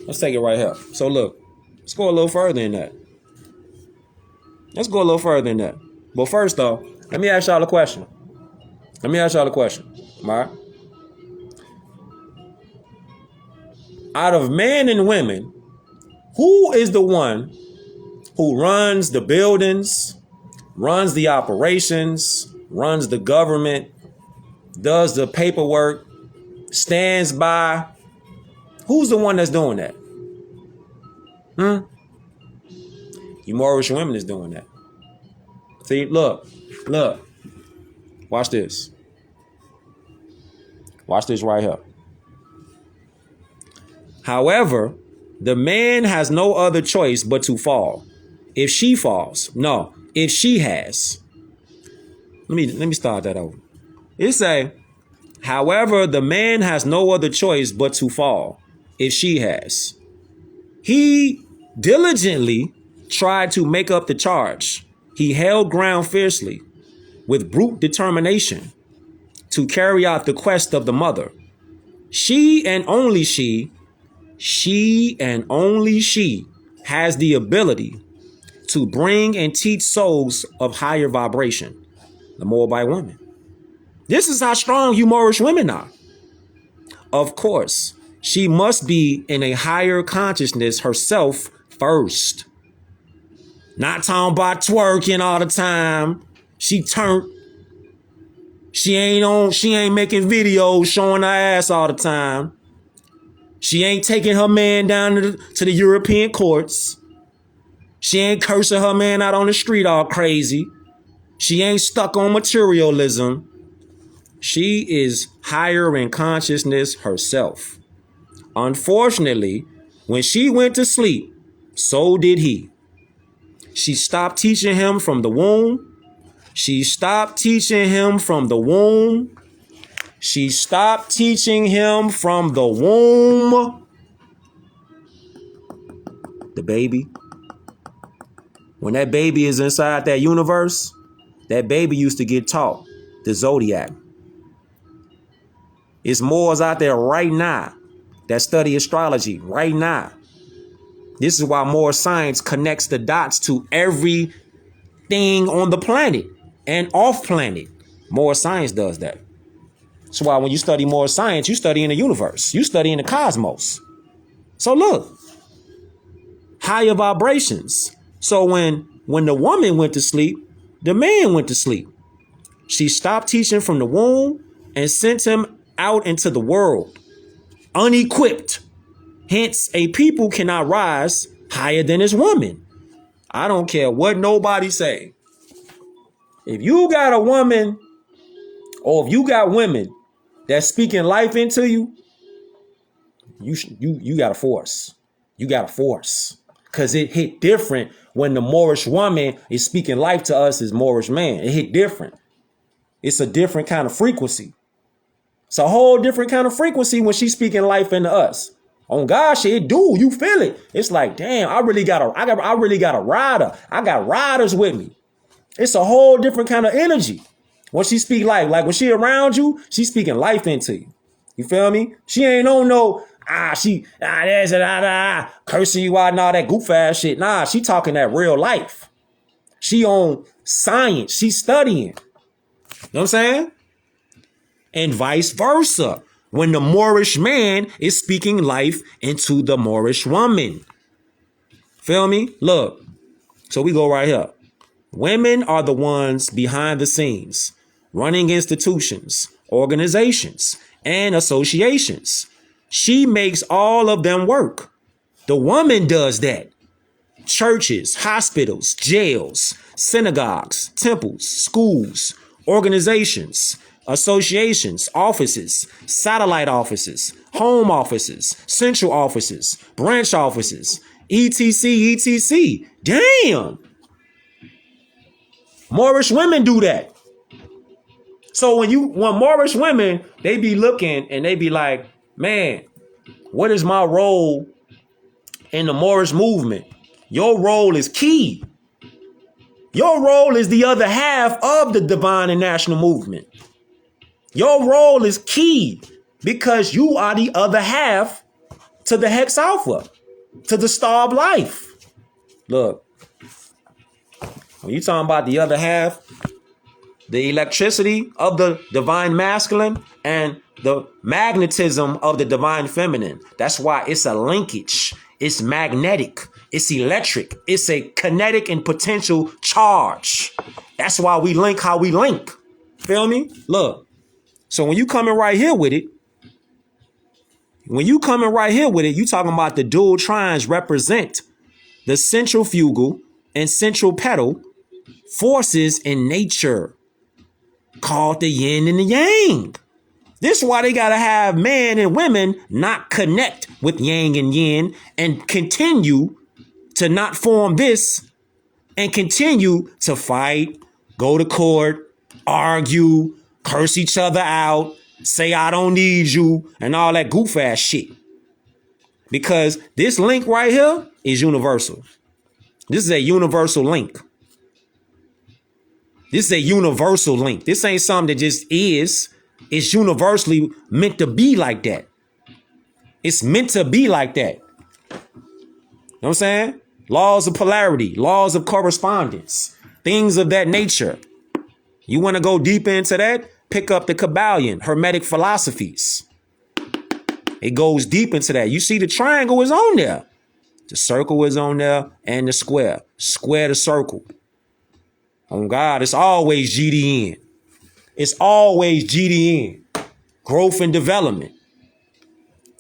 Let's take it right here. So look, let's go a little further than that. Let's go a little further than that. But first though, let me ask y'all a question. All right? Out of men and women, who is the one who runs the buildings, runs the operations, runs the government, does the paperwork, stands by? Who's the one that's doing that? You Moorish women is doing that. See, look. Watch this. Watch this right here. However, the man has no other choice but to fall. If she falls, no, if she has. Let me start that over. It say, however, the man has no other choice but to fall. If she has. He diligently tried to make up the charge. He held ground fiercely with brute determination to carry out the quest of the mother. She and only she has the ability to bring and teach souls of higher vibration, the Moabite woman. This is how strong you Moorish women are. Of course, she must be in a higher consciousness herself first. Not talking about twerking all the time. She turned. She ain't making videos showing her ass all the time. She ain't taking her man down to the European courts. She ain't cursing her man out on the street all crazy. She ain't stuck on materialism. She is higher in consciousness herself. Unfortunately, when she went to sleep, so did he. She stopped teaching him from the womb. She stopped teaching him from the womb. She stopped teaching him from the womb. The baby. When that baby is inside that universe, that baby used to get taught the zodiac. It's Moors out there right now that study astrology right now. This is why Moorish science connects the dots to everything on the planet and off planet. Moorish science does that. That's why when you study Moorish science, you study in the universe. You study in the cosmos. So look, higher vibrations. So when the woman went to sleep, the man went to sleep. She stopped teaching from the womb and sent him out into the world, unequipped. Hence, a people cannot rise higher than his woman. I don't care what nobody say. If you got a woman or if you got women that's speaking life into you, you got a force. You got a force. Because it hit different when the Moorish woman is speaking life to us as Moorish man. It hit different. It's a different kind of frequency. It's a whole different kind of frequency when she's speaking life into us. On God, shit, do you feel it? It's like, damn, I really got a rider. I got riders with me. It's a whole different kind of energy. When she speak life, like when she around you, she's speaking life into you. You feel me? She ain't on no, cursing you out and all that goof ass shit. Nah, she talking that real life. She on science. She studying. You know what I'm saying? And vice versa. When the Moorish man is speaking life into the Moorish woman. Feel me? Look. So we go right here. Women are the ones behind the scenes, running institutions, organizations, and associations. She makes all of them work. The woman does that. Churches, hospitals, jails, synagogues, temples, schools, organizations, associations, offices, satellite offices, home offices, central offices, branch offices, etc., etc. Damn. Moorish women do that. So when Moorish women, they be looking and they be like, man, what is my role in the Moorish movement? Your role is key. Your role is the other half of the divine and national movement. Your role is key because you are the other half to the Hex Alpha, to the Star of Life. Look, when you talking about the other half, the electricity of the divine masculine and the magnetism of the divine feminine. That's why it's a linkage. It's magnetic. It's electric. It's a kinetic and potential charge. That's why we link how we link. Feel me? Look. So when you coming right here with it, you talking about the dual trines represent the centrifugal and central pedal forces in nature called the yin and the yang. This is why they got to have men and women not connect with yang and yin and continue to not form this and continue to fight, go to court, argue, curse each other out, say I don't need you, and all that goof ass shit. Because this link right here is universal. This is a universal link. This is a universal link. This ain't something that just is. It's universally meant to be like that. It's meant to be like that. You know what I'm saying? Laws of polarity, laws of correspondence, things of that nature. You want to go deep into that? Pick up the Kabbalion, Hermetic philosophies. It goes deep into that. You see the triangle is on there. The circle is on there and the square. Square to circle. On God, it's always GDN. It's always GDN. Growth and development.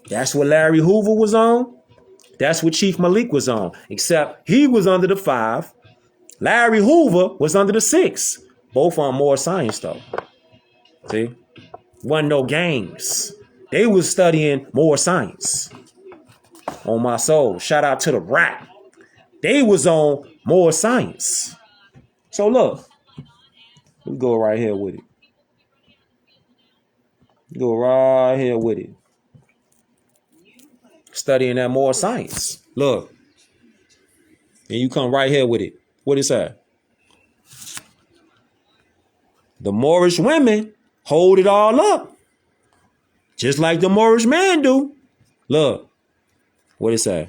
That's what Larry Hoover was on. That's what Chief Malik was on. Except he was under the 5. Larry Hoover was under the 6. Both on more science though. See? Wasn't no games. They was studying more science. On my soul. Shout out to the rap. They was on more science. So look. We go right here with it. Go right here with it. Studying that more science. Look. And you come right here with it. What it say? The Moorish women hold it all up. Just like the Moorish man do. Look. What it say?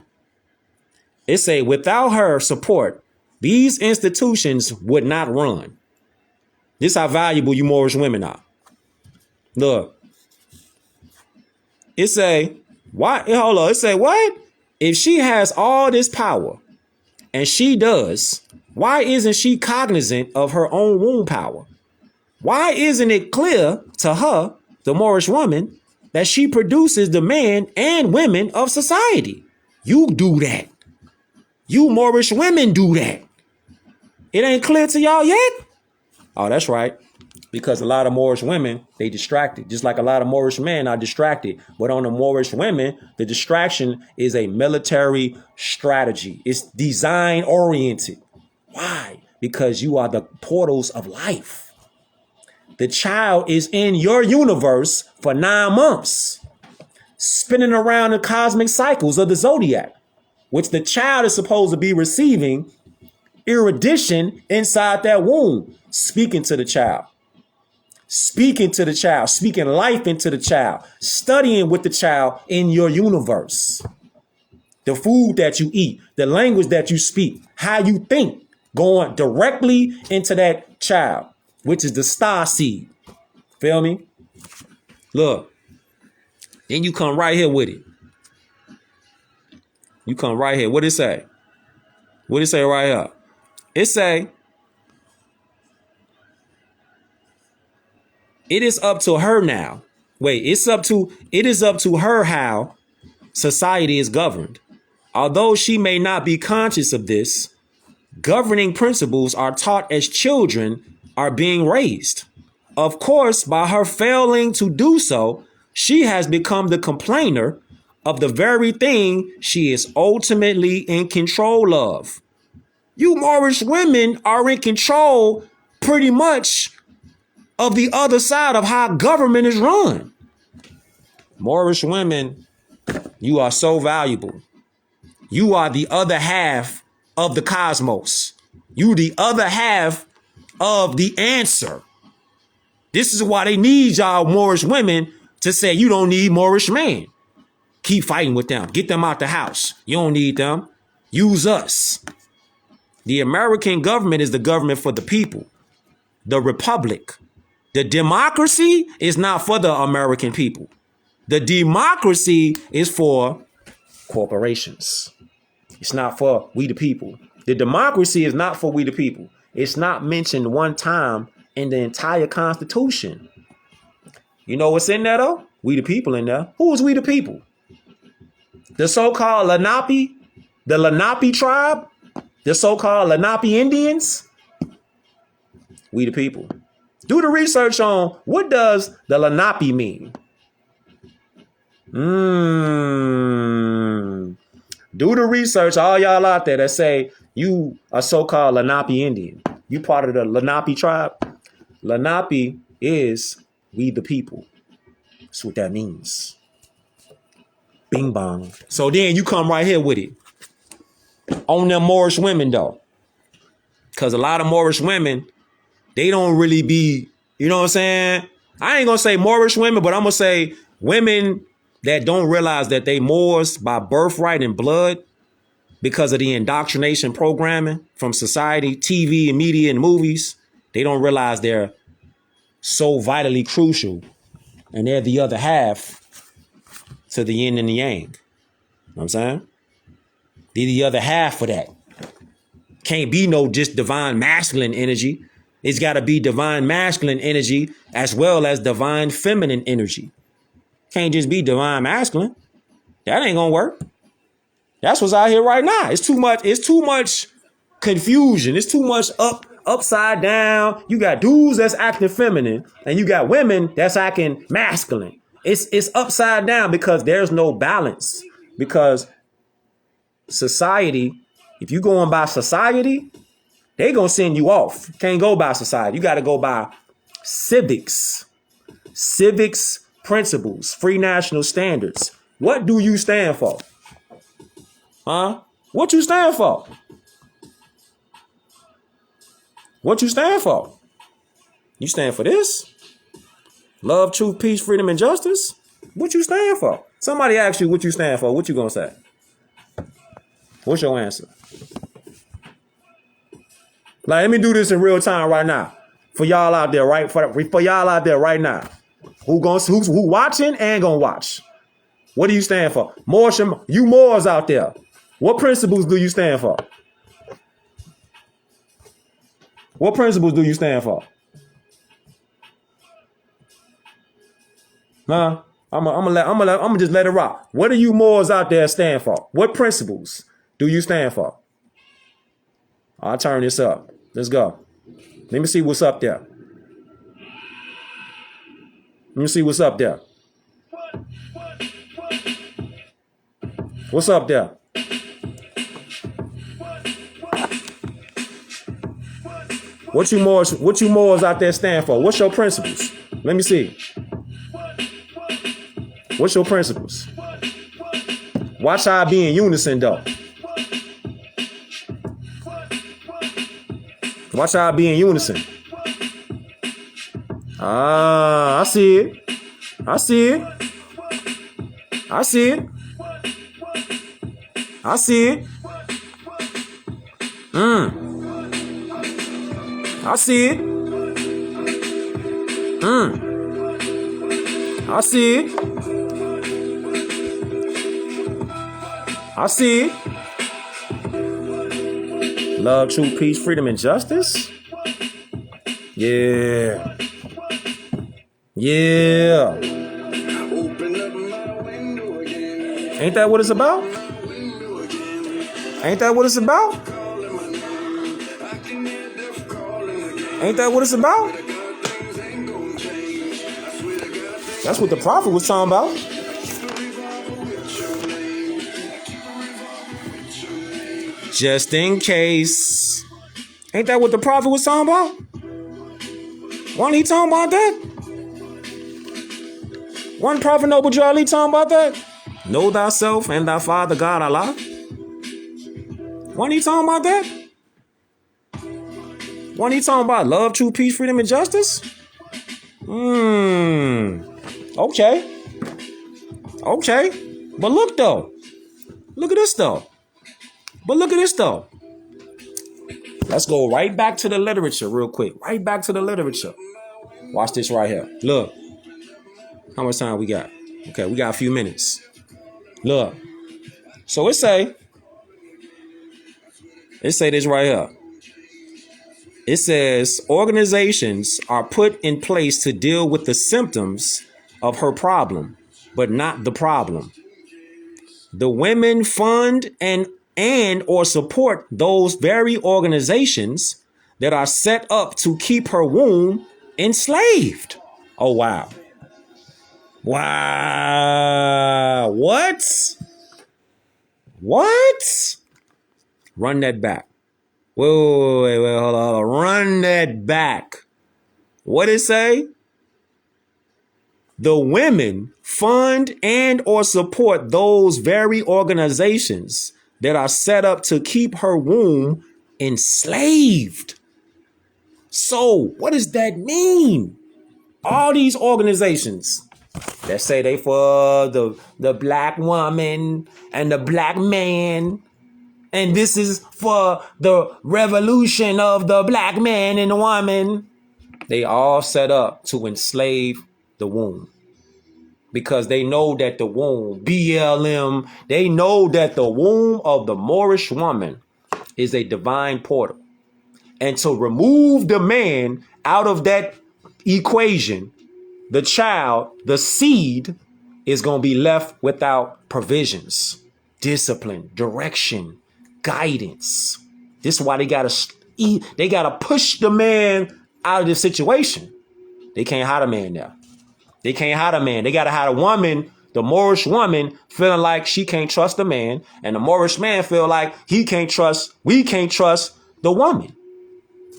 It say, without her support, these institutions would not run. This how valuable you Moorish women are. Look. It say, why? Hold on. It say, what? If she has all this power, and she does, why isn't she cognizant of her own womb power? Why isn't it clear to her, the Moorish woman, that she produces the men and women of society? You do that. You Moorish women do that. It ain't clear to y'all yet? Oh, that's right. Because a lot of Moorish women, they distracted. Just like a lot of Moorish men are distracted. But on the Moorish women, the distraction is a military strategy. It's design oriented. Why? Because you are the portals of life. The child is in your universe for 9 months, spinning around the cosmic cycles of the zodiac, which the child is supposed to be receiving erudition inside that womb, speaking to the child. Speaking to the child, speaking life into the child, studying with the child in your universe. The food that you eat, the language that you speak, how you think, going directly into that child, which is the star seed. Feel me? Look. Then you come right here with it. You come right here. What it say? What it say right here? It say, it is up to her now. Wait, it is up to her how society is governed. Although she may not be conscious of this, governing principles are taught as children are being raised. Of course, by her failing to do so, she has become the complainer of the very thing she is ultimately in control of. You Moorish women are in control pretty much of the other side of how government is run. Moorish women, you are so valuable. You are the other half of the cosmos. You the other half of the answer. This is why they need y'all Moorish women to say you don't need Moorish men. Keep fighting with them. Get them out the house. You don't need them. Use us. The American government is the government for the people. The republic. The democracy is not for the American people. The democracy is for corporations. It's not for we the people. The democracy is not for we the people. It's not mentioned one time in the entire Constitution. You know what's in there though? We the people in there. Who is we the people? The so-called Lenape, the Lenape tribe, the so-called Lenape Indians. We the people. Do the research on what does the Lenape mean. Do the research, all y'all out there that say you are so-called Lenape Indian. You part of the Lenape tribe. Lenape is we the people. That's what that means. Bing bong. So then you come right here with it. On them Moorish women though. Because a lot of Moorish women, they don't really be, you know what I'm saying? I ain't going to say Moorish women, but I'm going to say women that don't realize that they Moors by birthright and blood because of the indoctrination programming from society, TV and media and movies. They don't realize they're so vitally crucial. And they're the other half to the yin and the yang. You know what I'm saying? They're the other half of that. Can't be no just divine masculine energy. It's got to be divine masculine energy as well as divine feminine energy. Can't just be divine masculine. That ain't gonna work. That's what's out here right now. It's too much confusion. It's too much upside down. You got dudes that's acting feminine, and you got women that's acting masculine. It's upside down because there's no balance. Because society, if you going by society, they gonna send you off. Can't go by society. You got to go by civics, principles, free national standards. What do you stand for? Huh? What you stand for? What you stand for? You stand for this? Love, truth, peace, freedom, and justice? What you stand for? Somebody asks you what you stand for. What you gonna say? What's your answer? Like, let me do this in real time right now. For y'all out there, right? For y'all out there right now. Who watching and gonna watch? What do you stand for? You Moors out there. What principles do you stand for? What principles do you stand for? Huh? I'm gonna just let it rock. What do you Moors out there stand for? What principles do you stand for? I'll turn this up. Let's go. Let me see what's up there. Let me see what's up there. What's up there? What you Moors out there stand for? What's your principles? Let me see. What's your principles? Watch how I be in unison though. Watch how I be in unison. Ah, I see it. I see it. I see it. I see it. I see it. I see it. I see it. Love, truth, peace, freedom, and justice. Yeah. Yeah. Ain't that what it's about? Ain't that what it's about? Ain't that what it's about? That's what the prophet was talking about. Just in case. Ain't that what the prophet was talking about? Wasn't he talking about that? Wasn't Prophet Noble Charlie talking about that? Know thyself and thy father God Allah. Wasn't he talking about that? Wasn't he talking about love, truth, peace, freedom, and justice? Okay. Okay. But look though. Look at this though. But look at this though. Let's go right back to the literature real quick. Right back to the literature. Watch this right here. Look. How much time we got? Okay, we got a few minutes. Look. So it say this right here. It says organizations are put in place to deal with the symptoms of her problem, but not the problem. The women fund and or support those very organizations that are set up to keep her womb enslaved. Oh, wow. Wow. What? What? Run that back. Wait, hold on. Run that back. What it say? The women fund and or support those very organizations that are set up to keep her womb enslaved. So what does that mean? All these organizations that say they for the black woman and the black man, and this is for the revolution of the black man and the woman, they all set up to enslave the womb. Because they know that the womb, BLM, they know that the womb of the Moorish woman is a divine portal. And to remove the man out of that equation, the child, the seed, is going to be left without provisions, discipline, direction, guidance. This is why they got to they gotta push the man out of the situation. They can't hide a man now. They can't hide a man. They gotta hide a woman, the Moorish woman, feeling like she can't trust the man, and the Moorish man feel like we can't trust the woman.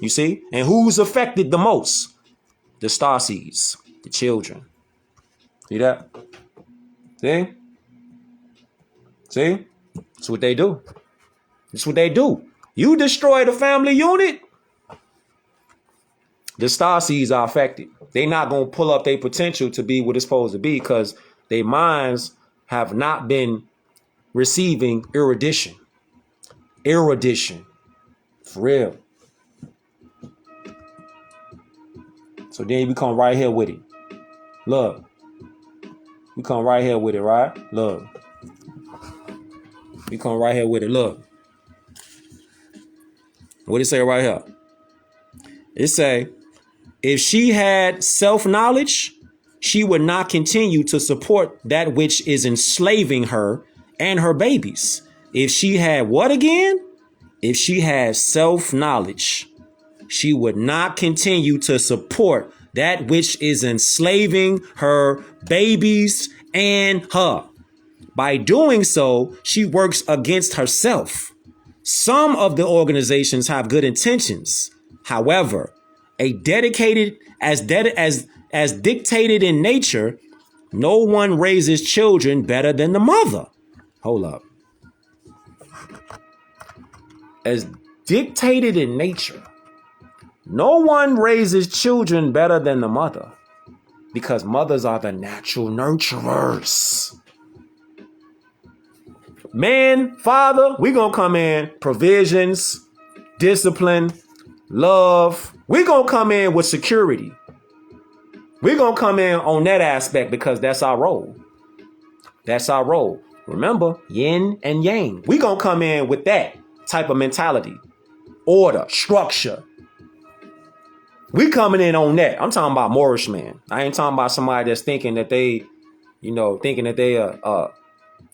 You see? And who's affected the most? The starseeds, the children. See that? See? See? That's what they do. That's what they do. You destroy the family unit, the starseeds are affected. They're not going to pull up their potential to be what it's supposed to be because their minds have not been receiving erudition. Erudition. For real. So then we come right here with it. Look. We come right here with it, right? Look. We come right here with it. Look. What it say right here? It say, if she had self-knowledge, she would not continue to support that which is enslaving her and her babies. If she had what again? If she had self-knowledge, she would not continue to support that which is enslaving her babies and her. By doing so, she works against herself. Some of the organizations have good intentions. However, as dictated in nature, no one raises children better than the mother. Hold up. As dictated in nature, no one raises children better than the mother because mothers are the natural nurturers. Man, father, we gonna come in provisions, discipline, love. We gonna come in with security. We gonna come in on that aspect because that's our role. That's our role. Remember, yin and yang. We gonna come in with that type of mentality, order, structure. We coming in on that. I'm talking about Moorish man. I ain't talking about somebody that's thinking that they,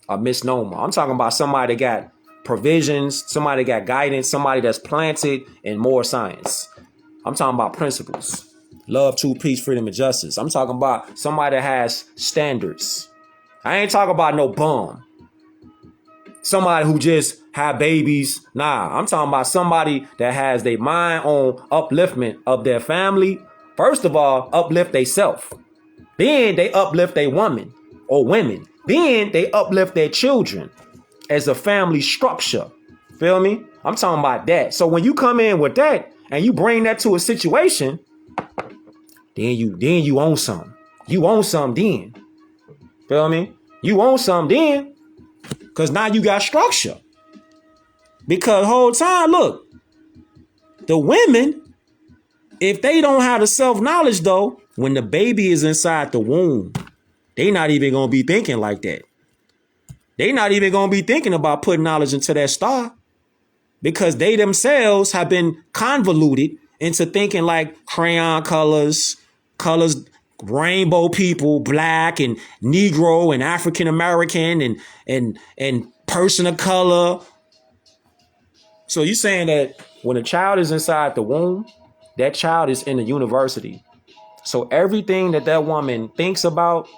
a misnomer. I'm talking about somebody that got provisions, somebody that got guidance, somebody that's planted in more science. I'm talking about principles. Love, truth, peace, freedom, and justice. I'm talking about somebody that has standards. I ain't talking about no bum. Somebody who just have babies. Nah, I'm talking about somebody that has their mind on upliftment of their family. First of all, uplift they self. Then they uplift a woman or women. Then they uplift their children as a family structure. Feel me? I'm talking about that. So when you come in with that and you bring that to a situation, then you own something. You own something then. Feel me? You own something then. Because now you got structure. Because whole time, look, the women, if they don't have the self-knowledge though, when the baby is inside the womb, they not even going to be thinking like that. They not even going to be thinking about putting knowledge into that star because they themselves have been convoluted into thinking like crayon colors, rainbow people, black and Negro and African American and person of color. So you saying that when a child is inside the womb, that child is in the university. So everything that woman thinks about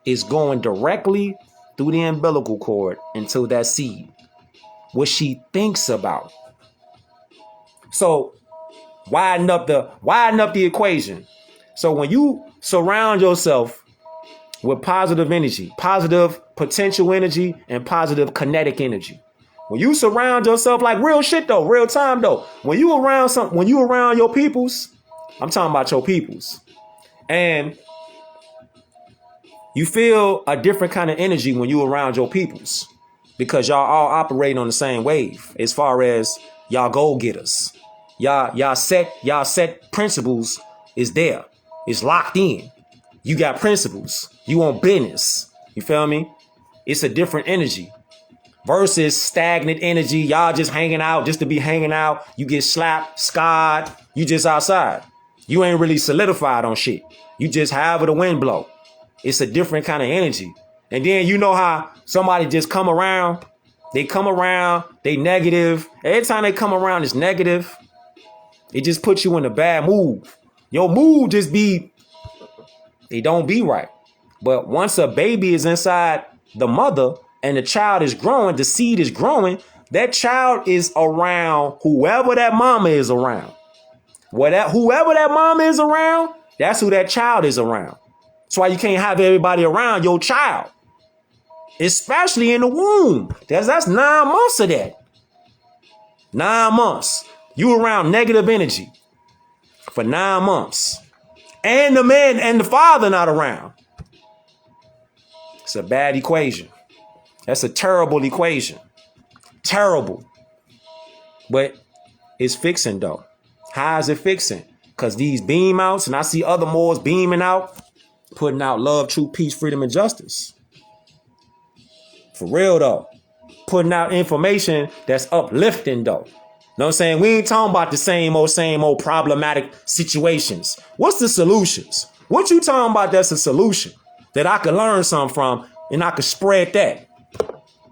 is going directly through the umbilical cord into that seed. What she thinks about. So widen up the equation. So when you surround yourself with positive energy, positive potential energy, and positive kinetic energy. When you surround yourself like real shit though, real time though. When you around your peoples, I'm talking about your peoples. And you feel a different kind of energy when you around your peoples because y'all all operating on the same wave as far as y'all goal getters. Y'all set principles is there. It's locked in. You got principles. You want business. You feel me? It's a different energy versus stagnant energy. Y'all just hanging out just to be hanging out. You get slapped, scarred. You just outside. You ain't really solidified on shit. You just however the wind blow. It's a different kind of energy. And then you know how somebody just come around They come around, they negative. Every time they come around, it's negative. It just puts you in a bad mood. Your mood just be, it don't be right. But once a baby is inside the mother and the child is growing, the seed is growing, that child is around whoever that mama is around. Whoever that mama is around, that's who that child is around. That's why you can't have everybody around your child. Especially in the womb. That's 9 months of that. 9 months. You around negative energy for 9 months. And the man and the father not around. It's a bad equation. That's a terrible equation. Terrible. But it's fixing though. How is it fixing? Because these beam outs, and I see other Moors beaming out, putting out love, truth, peace, freedom, and justice. For real though. Putting out information that's uplifting though. Know what I'm saying? We ain't talking about the same old problematic situations. What's the solutions? What you talking about that's a solution that I can learn something from and I can spread that?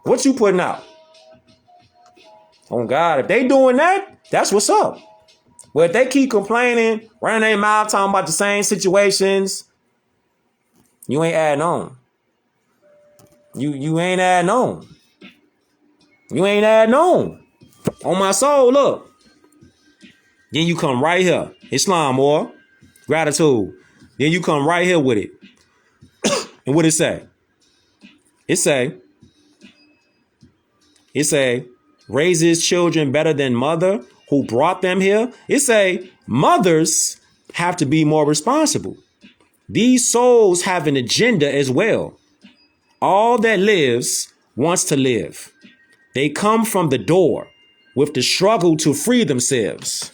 What you putting out? Oh God, if they doing that, that's what's up. But if they keep complaining, running their mouth, talking about the same situations, you ain't adding on. You ain't adding on. You ain't adding on. On my soul, look. Then you come right here. Islam or gratitude. Then you come right here with it. And what it say? It say, raises children better than mother who brought them here. It say, mothers have to be more responsible. These souls have an agenda as well. All that lives wants to live. They come from the door with the struggle to free themselves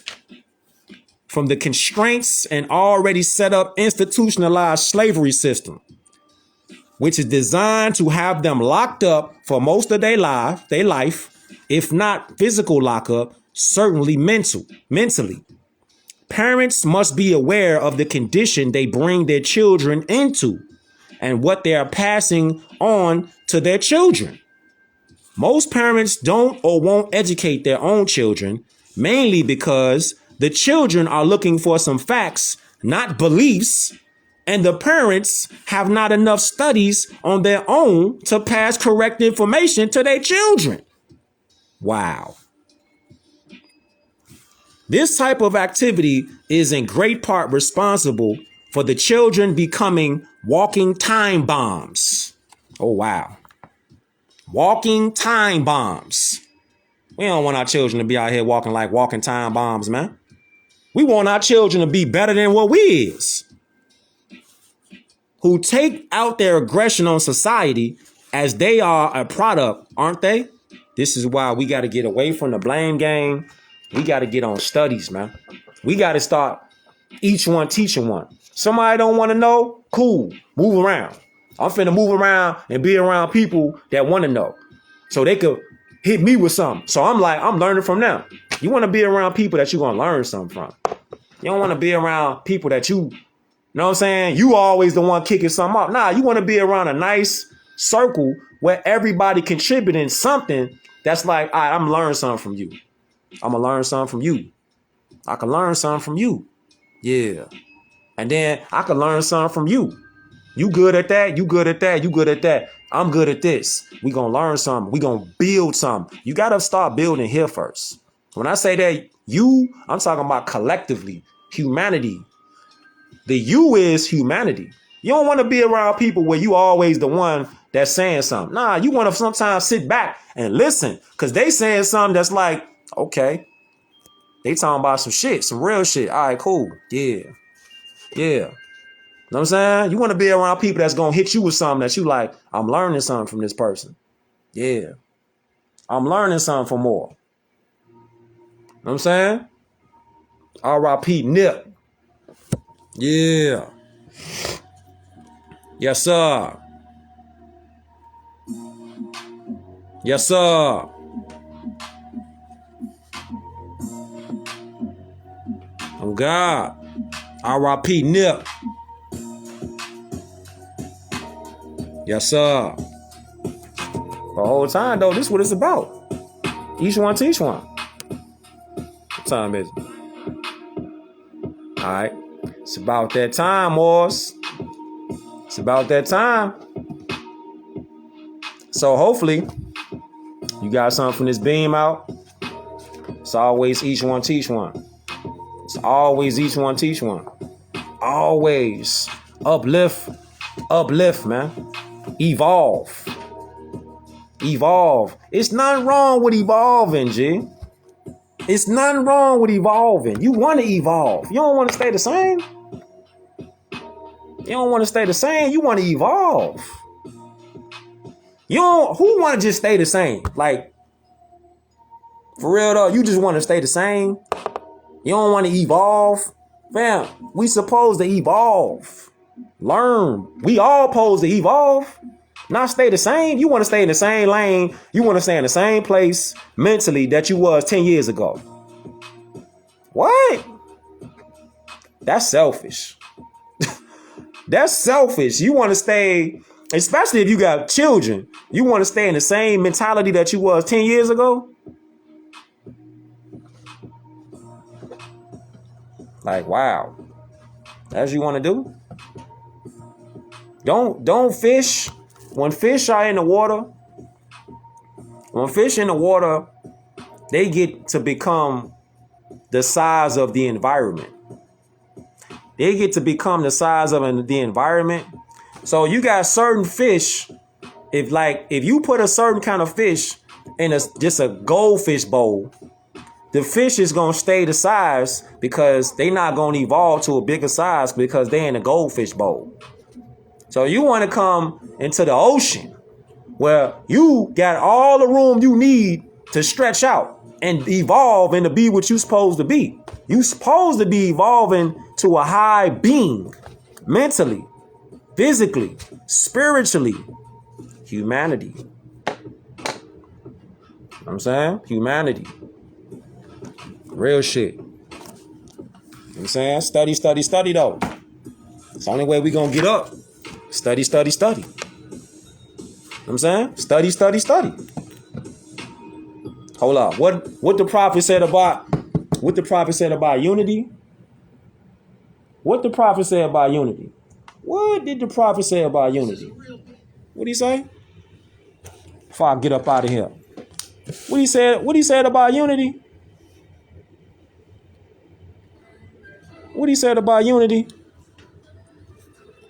from the constraints and already set up institutionalized slavery system, which is designed to have them locked up for most of their life, if not physical lockup, certainly mentally. Parents must be aware of the condition they bring their children into and what they are passing on to their children. Most parents don't or won't educate their own children, mainly because the children are looking for some facts, not beliefs, and the parents have not enough studies on their own to pass correct information to their children. Wow. This type of activity is in great part responsible for the children becoming walking time bombs. Oh, wow. Walking time bombs. We don't want our children to be out here walking like walking time bombs, man. We want our children to be better than what we is. Who take out their aggression on society as they are a product, aren't they? This is why we got to get away from the blame game. We got to get on studies, man. We got to start each one teaching one. Somebody don't want to know? Cool. Move around. I'm finna move around and be around people that want to know. So they could hit me with something. So I'm learning from them. You want to be around people that you're going to learn something from. You don't want to be around people that you know what I'm saying? You always the one kicking something up. Nah, you want to be around a nice circle where everybody contributing something that's like, all right, I'm learning something from you. I'm going to learn something from you. I can learn something from you. Yeah. And then I can learn something from you. You good at that. You good at that. You good at that. I'm good at this. We going to learn something. We going to build something. You got to start building here first. When I say that I'm talking about collectively, humanity. The you is humanity. You don't want to be around people where you always the one that's saying something. Nah, you want to sometimes sit back and listen because they saying something that's like, okay, they talking about some shit, some real shit. All right, cool. Yeah. Yeah. Know what I'm saying? You want to be around people that's going to hit you with something that you like, I'm learning something from this person. Yeah. I'm learning something from more. Know what I'm saying? R.I.P. Nip. Yeah. Yes, sir. Yes, sir. Oh, God. R.I.P. Nip. Yes, sir. The whole time, though, this is what it's about. Each one teach one. What time is it? All right. It's about that time, Moors. It's about that time. So hopefully you got something from this beam out. It's always each one teach one. It's always each one teach one. Always uplift, man. Evolve. It's nothing wrong with evolving, G. It's nothing wrong with evolving. You want to evolve. You don't want to stay the same. You don't want to stay the same. You want to evolve. Who want to just stay the same? Like, for real though, you just want to stay the same. You don't want to evolve. Fam, we supposed to evolve. Learn. We all supposed to evolve. Not stay the same. You want to stay in the same lane. You want to stay in the same place mentally that you was 10 years ago. What? That's selfish. That's selfish. You want to stay, especially if you got children, you want to stay in the same mentality that you was 10 years ago? Like, wow. That's what you want to do? Don't fish. When fish are in the water, they get to become the size of the environment. They get to become the size of the environment. So you got certain fish. If you put a certain kind of fish in just a goldfish bowl, the fish is going to stay the size because they're not going to evolve to a bigger size because they're in a goldfish bowl. So you want to come into the ocean where you got all the room you need to stretch out and evolve and to be what you're supposed to be. You're supposed to be evolving to a high being, mentally, physically, spiritually, humanity. You know what I'm saying? Humanity. Real shit. You know what I'm saying? Study though. It's the only way we gonna get up. Study. You know what I'm saying? Study. Hold up. What the prophet said about unity? What the prophet said about unity? What did the prophet say about unity? What did he say? Before I get up out of here. What he said about unity? What he said about unity?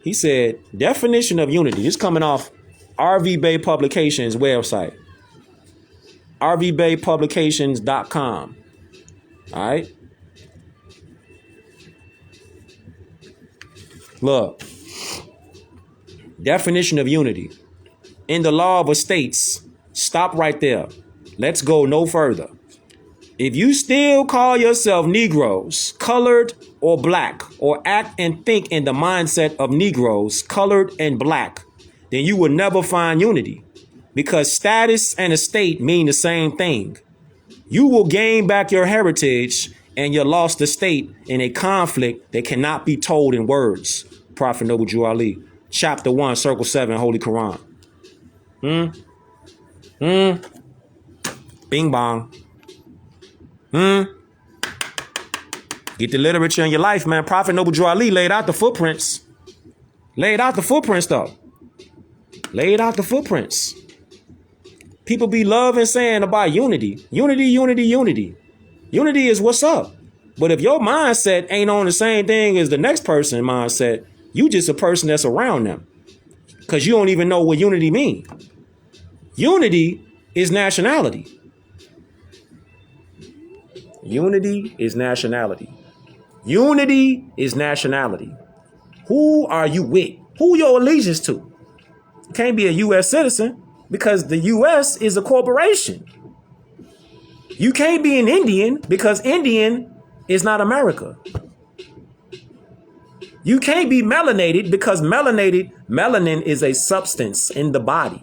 He said, definition of unity. This coming off RV Bay Publications website. rvbaypublications.com. All right. Look. Definition of unity. In the law of estates, stop right there. Let's go no further. If you still call yourself Negroes, colored or black, or act and think in the mindset of Negroes, colored and black, then you will never find unity, because status and estate mean the same thing. You will gain back your heritage and your lost estate in a conflict that cannot be told in words. Prophet Noble Drew Ali, chapter 1, circle 7, Holy Quran. Bing bong. Get the literature in your life, man. Prophet Noble Drew Ali laid out the footprints. Laid out the footprints. People be loving saying about unity. Unity is what's up. But if your mindset ain't on the same thing as the next person's mindset, you just a person that's around them. Because you don't even know what unity means. Unity is nationality. Unity is nationality. Who are you with? Who your allegiance to? You can't be a U.S. citizen because the U.S. is a corporation. You can't be an Indian because Indian is not America. You can't be melanated because melanin is a substance in the body.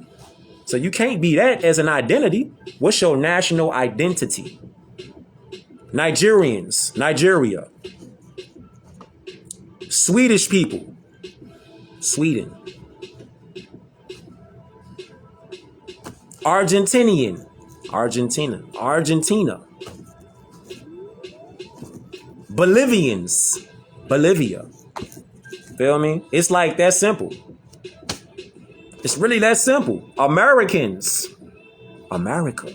So you can't be that as an identity. What's your national identity? Nigerians, Nigeria. Swedish people, Sweden. Argentina. Bolivians. Bolivia. Feel me? It's like that simple. It's really that simple. Americans. America.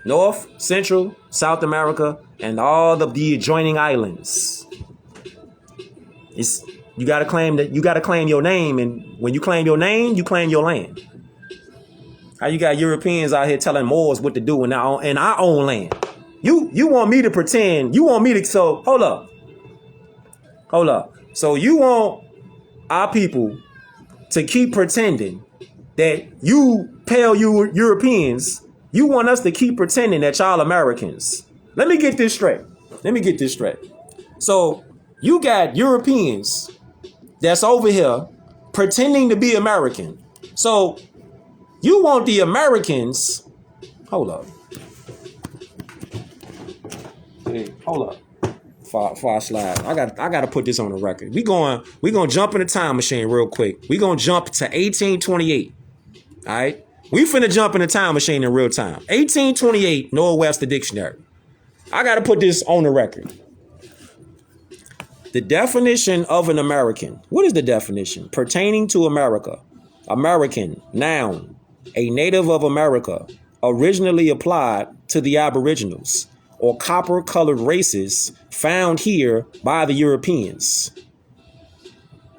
North, Central, South America, and all of the adjoining islands. You gotta claim your name, and when you claim your name, you claim your land. How you got Europeans out here telling Moors what to do in our own land? You want me to pretend? You want me to? So hold up. So you want our people to keep pretending that you pale Europeans? You want us to keep pretending that y'all Americans? Let me get this straight. So you got Europeans that's over here pretending to be American. So you want the Americans? Hold up. Hey, hold up. Before I slide, I got to put this on the record. We gonna jump in the time machine real quick. We gonna jump to 1828. All right, we finna jump in the time machine in real time. 1828, Noah Webster Dictionary. I got to put this on the record. The definition of an American. What is the definition? Pertaining to America. American, noun, a native of America, originally applied to the Aboriginals or copper-colored races found here by the Europeans.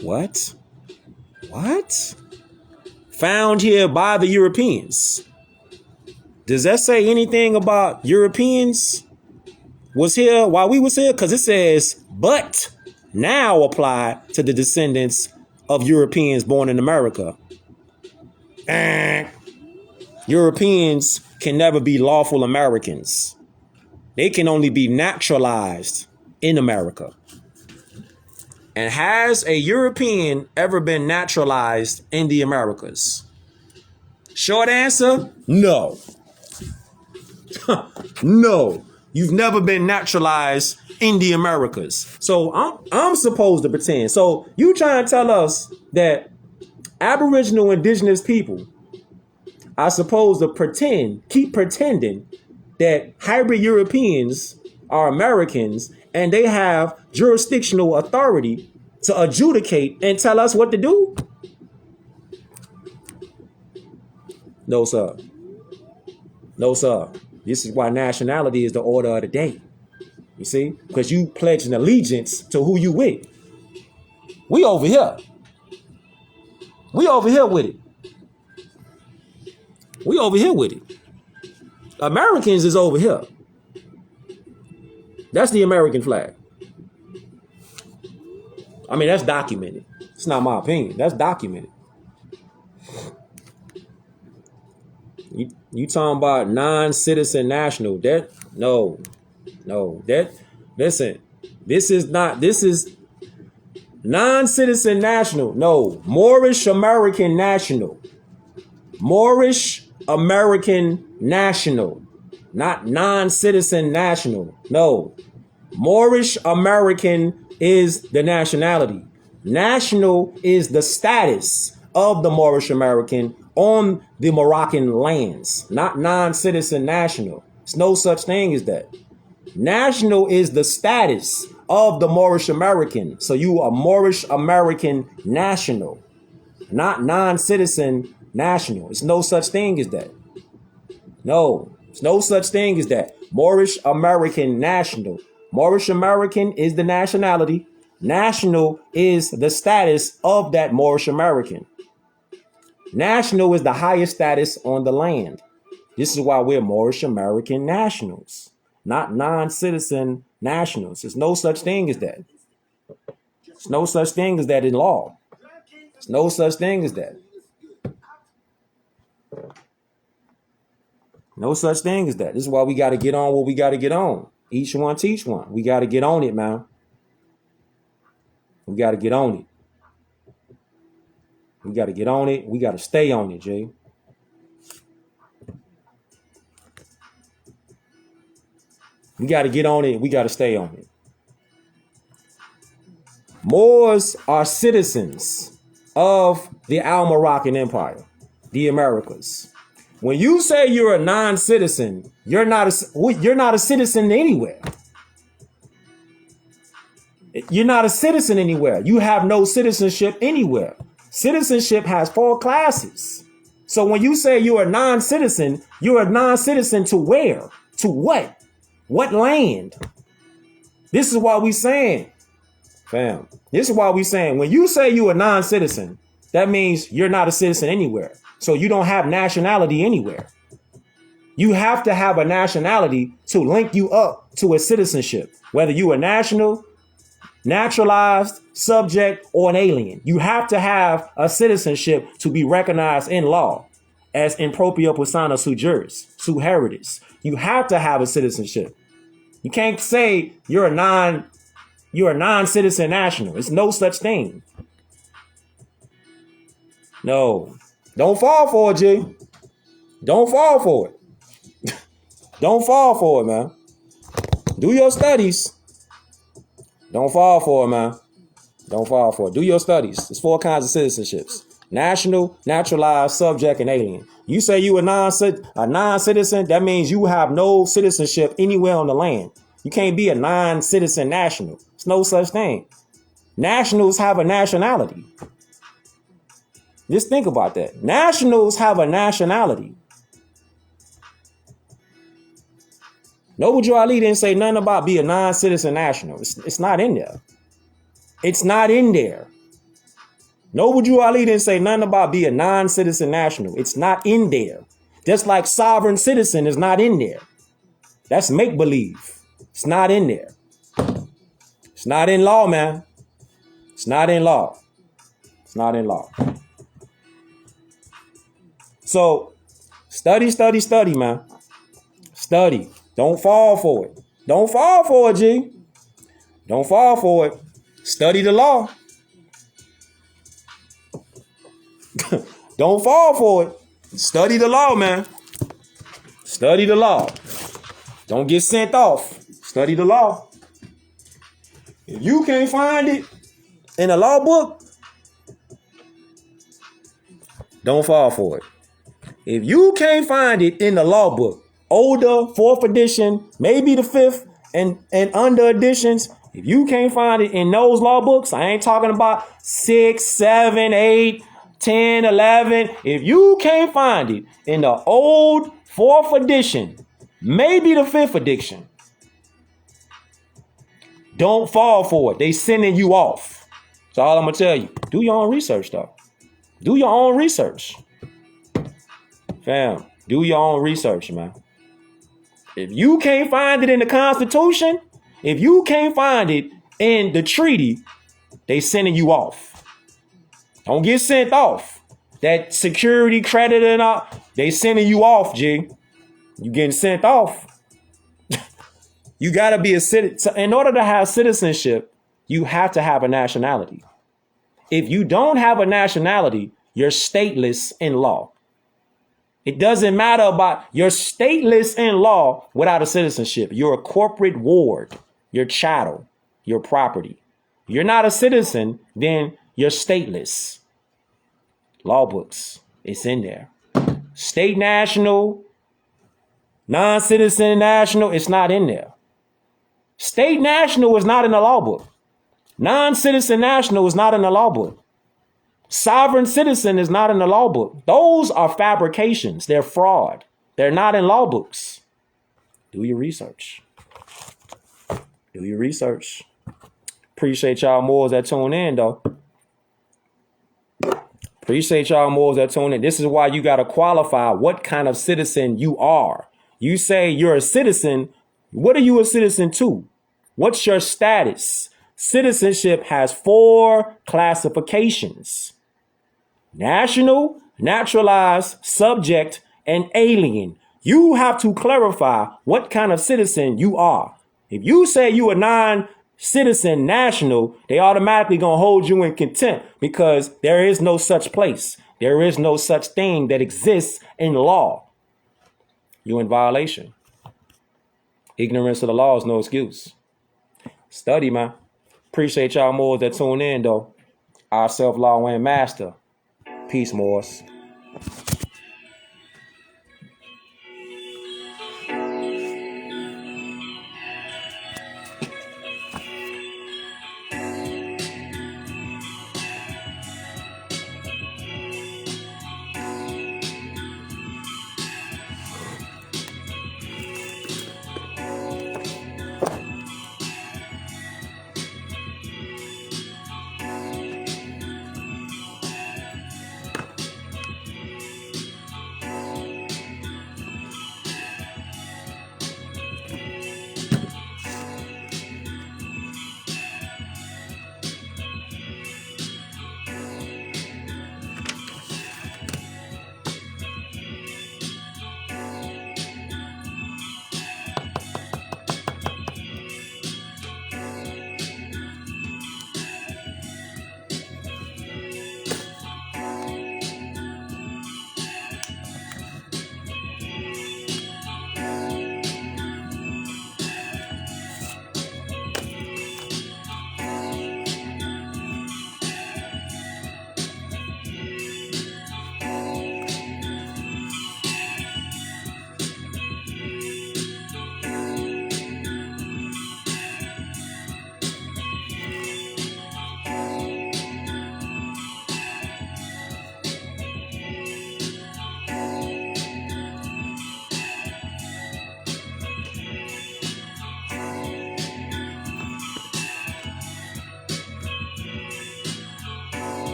What? Found here by the Europeans. Does that say anything about Europeans was here while we was here? Because it says, but now apply to the descendants of Europeans born in America. Europeans can never be lawful Americans. They can only be naturalized in America. And has a European ever been naturalized in the Americas? Short answer, no. No, you've never been naturalized in the Americas. So I'm supposed to pretend. So you trying to tell us that Aboriginal indigenous people are supposed to keep pretending that hybrid Europeans are Americans and they have jurisdictional authority to adjudicate and tell us what to do? No, sir. This is why nationality is the order of the day. You see? Because you pledge an allegiance to who you with. We over here. We over here with it. Americans is over here. That's the American flag. I mean, that's documented. It's not my opinion. That's documented. You talking about non-citizen national? This is non-citizen national. No, Moorish American national. Moorish American national, not non-citizen national. No, Moorish American is the nationality. National is the status of the Moorish American on the Moroccan lands, not non-citizen national. There's no such thing as that. National is the status of the Moorish American. So you are Moorish American national, not non-citizen national. There's no such thing as that. No, there's no such thing as that. Moorish American national. Moorish American is the nationality. National is the status of that Moorish American. National is the highest status on the land. This is why we're Moorish American nationals, not non-citizen nationals. There's no such thing as that. There's no such thing as that in law. There's no such thing as that. No such thing as that. This is why we got to get on what we got to get on. Each one teach one. We got to get on it, man. We got to get on it. We got to get on it. We got to stay on it, Jay. We got to get on it. We got to stay on it. Moors are citizens of the Al-Moroccan Empire, the Americas. When you say you're a non-citizen, you're not a citizen anywhere. You're not a citizen anywhere. You have no citizenship anywhere. Citizenship has 4 classes. So when you say you're a non-citizen to where? To what? What land? This is why we saying, fam, this is why we saying, when you say you're a non-citizen, that means you're not a citizen anywhere. So you don't have nationality anywhere. You have to have a nationality to link you up to a citizenship, whether you are national, naturalized, subject, or an alien. You have to have a citizenship to be recognized in law as in propria persona sui juris, sui heritis. You have to have a citizenship. You can't say you're a non-citizen national. It's no such thing. No. Don't fall for it, G. Don't fall for it. Don't fall for it, man. Do your studies. Don't fall for it, man. Don't fall for it. Do your studies. There's 4 kinds of citizenships. National, naturalized, subject, and alien. You say you a non-citizen, that means you have no citizenship anywhere on the land. You can't be a non-citizen national. There's no such thing. Nationals have a nationality. Just think about that. Nationals have a nationality. Noble Ali didn't say nothing about be a non-citizen national. It's not in there. It's not in there. Noble Ali didn't say nothing about be a non-citizen national. It's not in there. Just like sovereign citizen is not in there. That's make-believe. It's not in there. It's not in law, man. It's not in law. It's not in law. So study, man. Study. Don't fall for it. Don't fall for it, G. Don't fall for it. Study the law. Don't fall for it. Study the law, man. Study the law. Don't get sent off. Study the law. If you can't find it in a law book, don't fall for it. If you can't find it in the law book, older, 4th edition, maybe the 5th and under editions, if you can't find it in those law books, I ain't talking about 6, 7, 8, 10, 11. If you can't find it in the old 4th edition, maybe the 5th edition, don't fall for it. They sending you off. That's all I'm going to tell you. Do your own research, though. Do your own research. Fam, do your own research, man. If you can't find it in the Constitution, if you can't find it in the treaty, they sending you off. Don't get sent off. That security credit and all, they sending you off, G. You getting sent off. You got to be a citizen. In order to have citizenship, you have to have a nationality. If you don't have a nationality, you're stateless in law. It doesn't matter about you're stateless in law without a citizenship. You're a corporate ward. You're chattel. You're property. You're not a citizen, then you're stateless. Law books. It's in there. State national, non-citizen national, it's not in there. State national is not in the law book. Non-citizen national is not in the law book. Sovereign citizen is not in the law book. Those are fabrications. They're fraud. They're not in law books. Do your research. Do your research. Appreciate y'all more that tune in, though. Appreciate y'all more that tune in. This is why you got to qualify what kind of citizen you are. You say you're a citizen. What are you a citizen to? What's your status? Citizenship has 4 classifications. National, naturalized, subject, and alien. You have to clarify what kind of citizen you are. If you say you a non-citizen national, they automatically gonna hold you in contempt because there is no such place. There is no such thing that exists in law. You in violation. Ignorance of the law is no excuse. Study, man. Appreciate y'all more that tune in, though. Our self-law and master. Peace, Morris.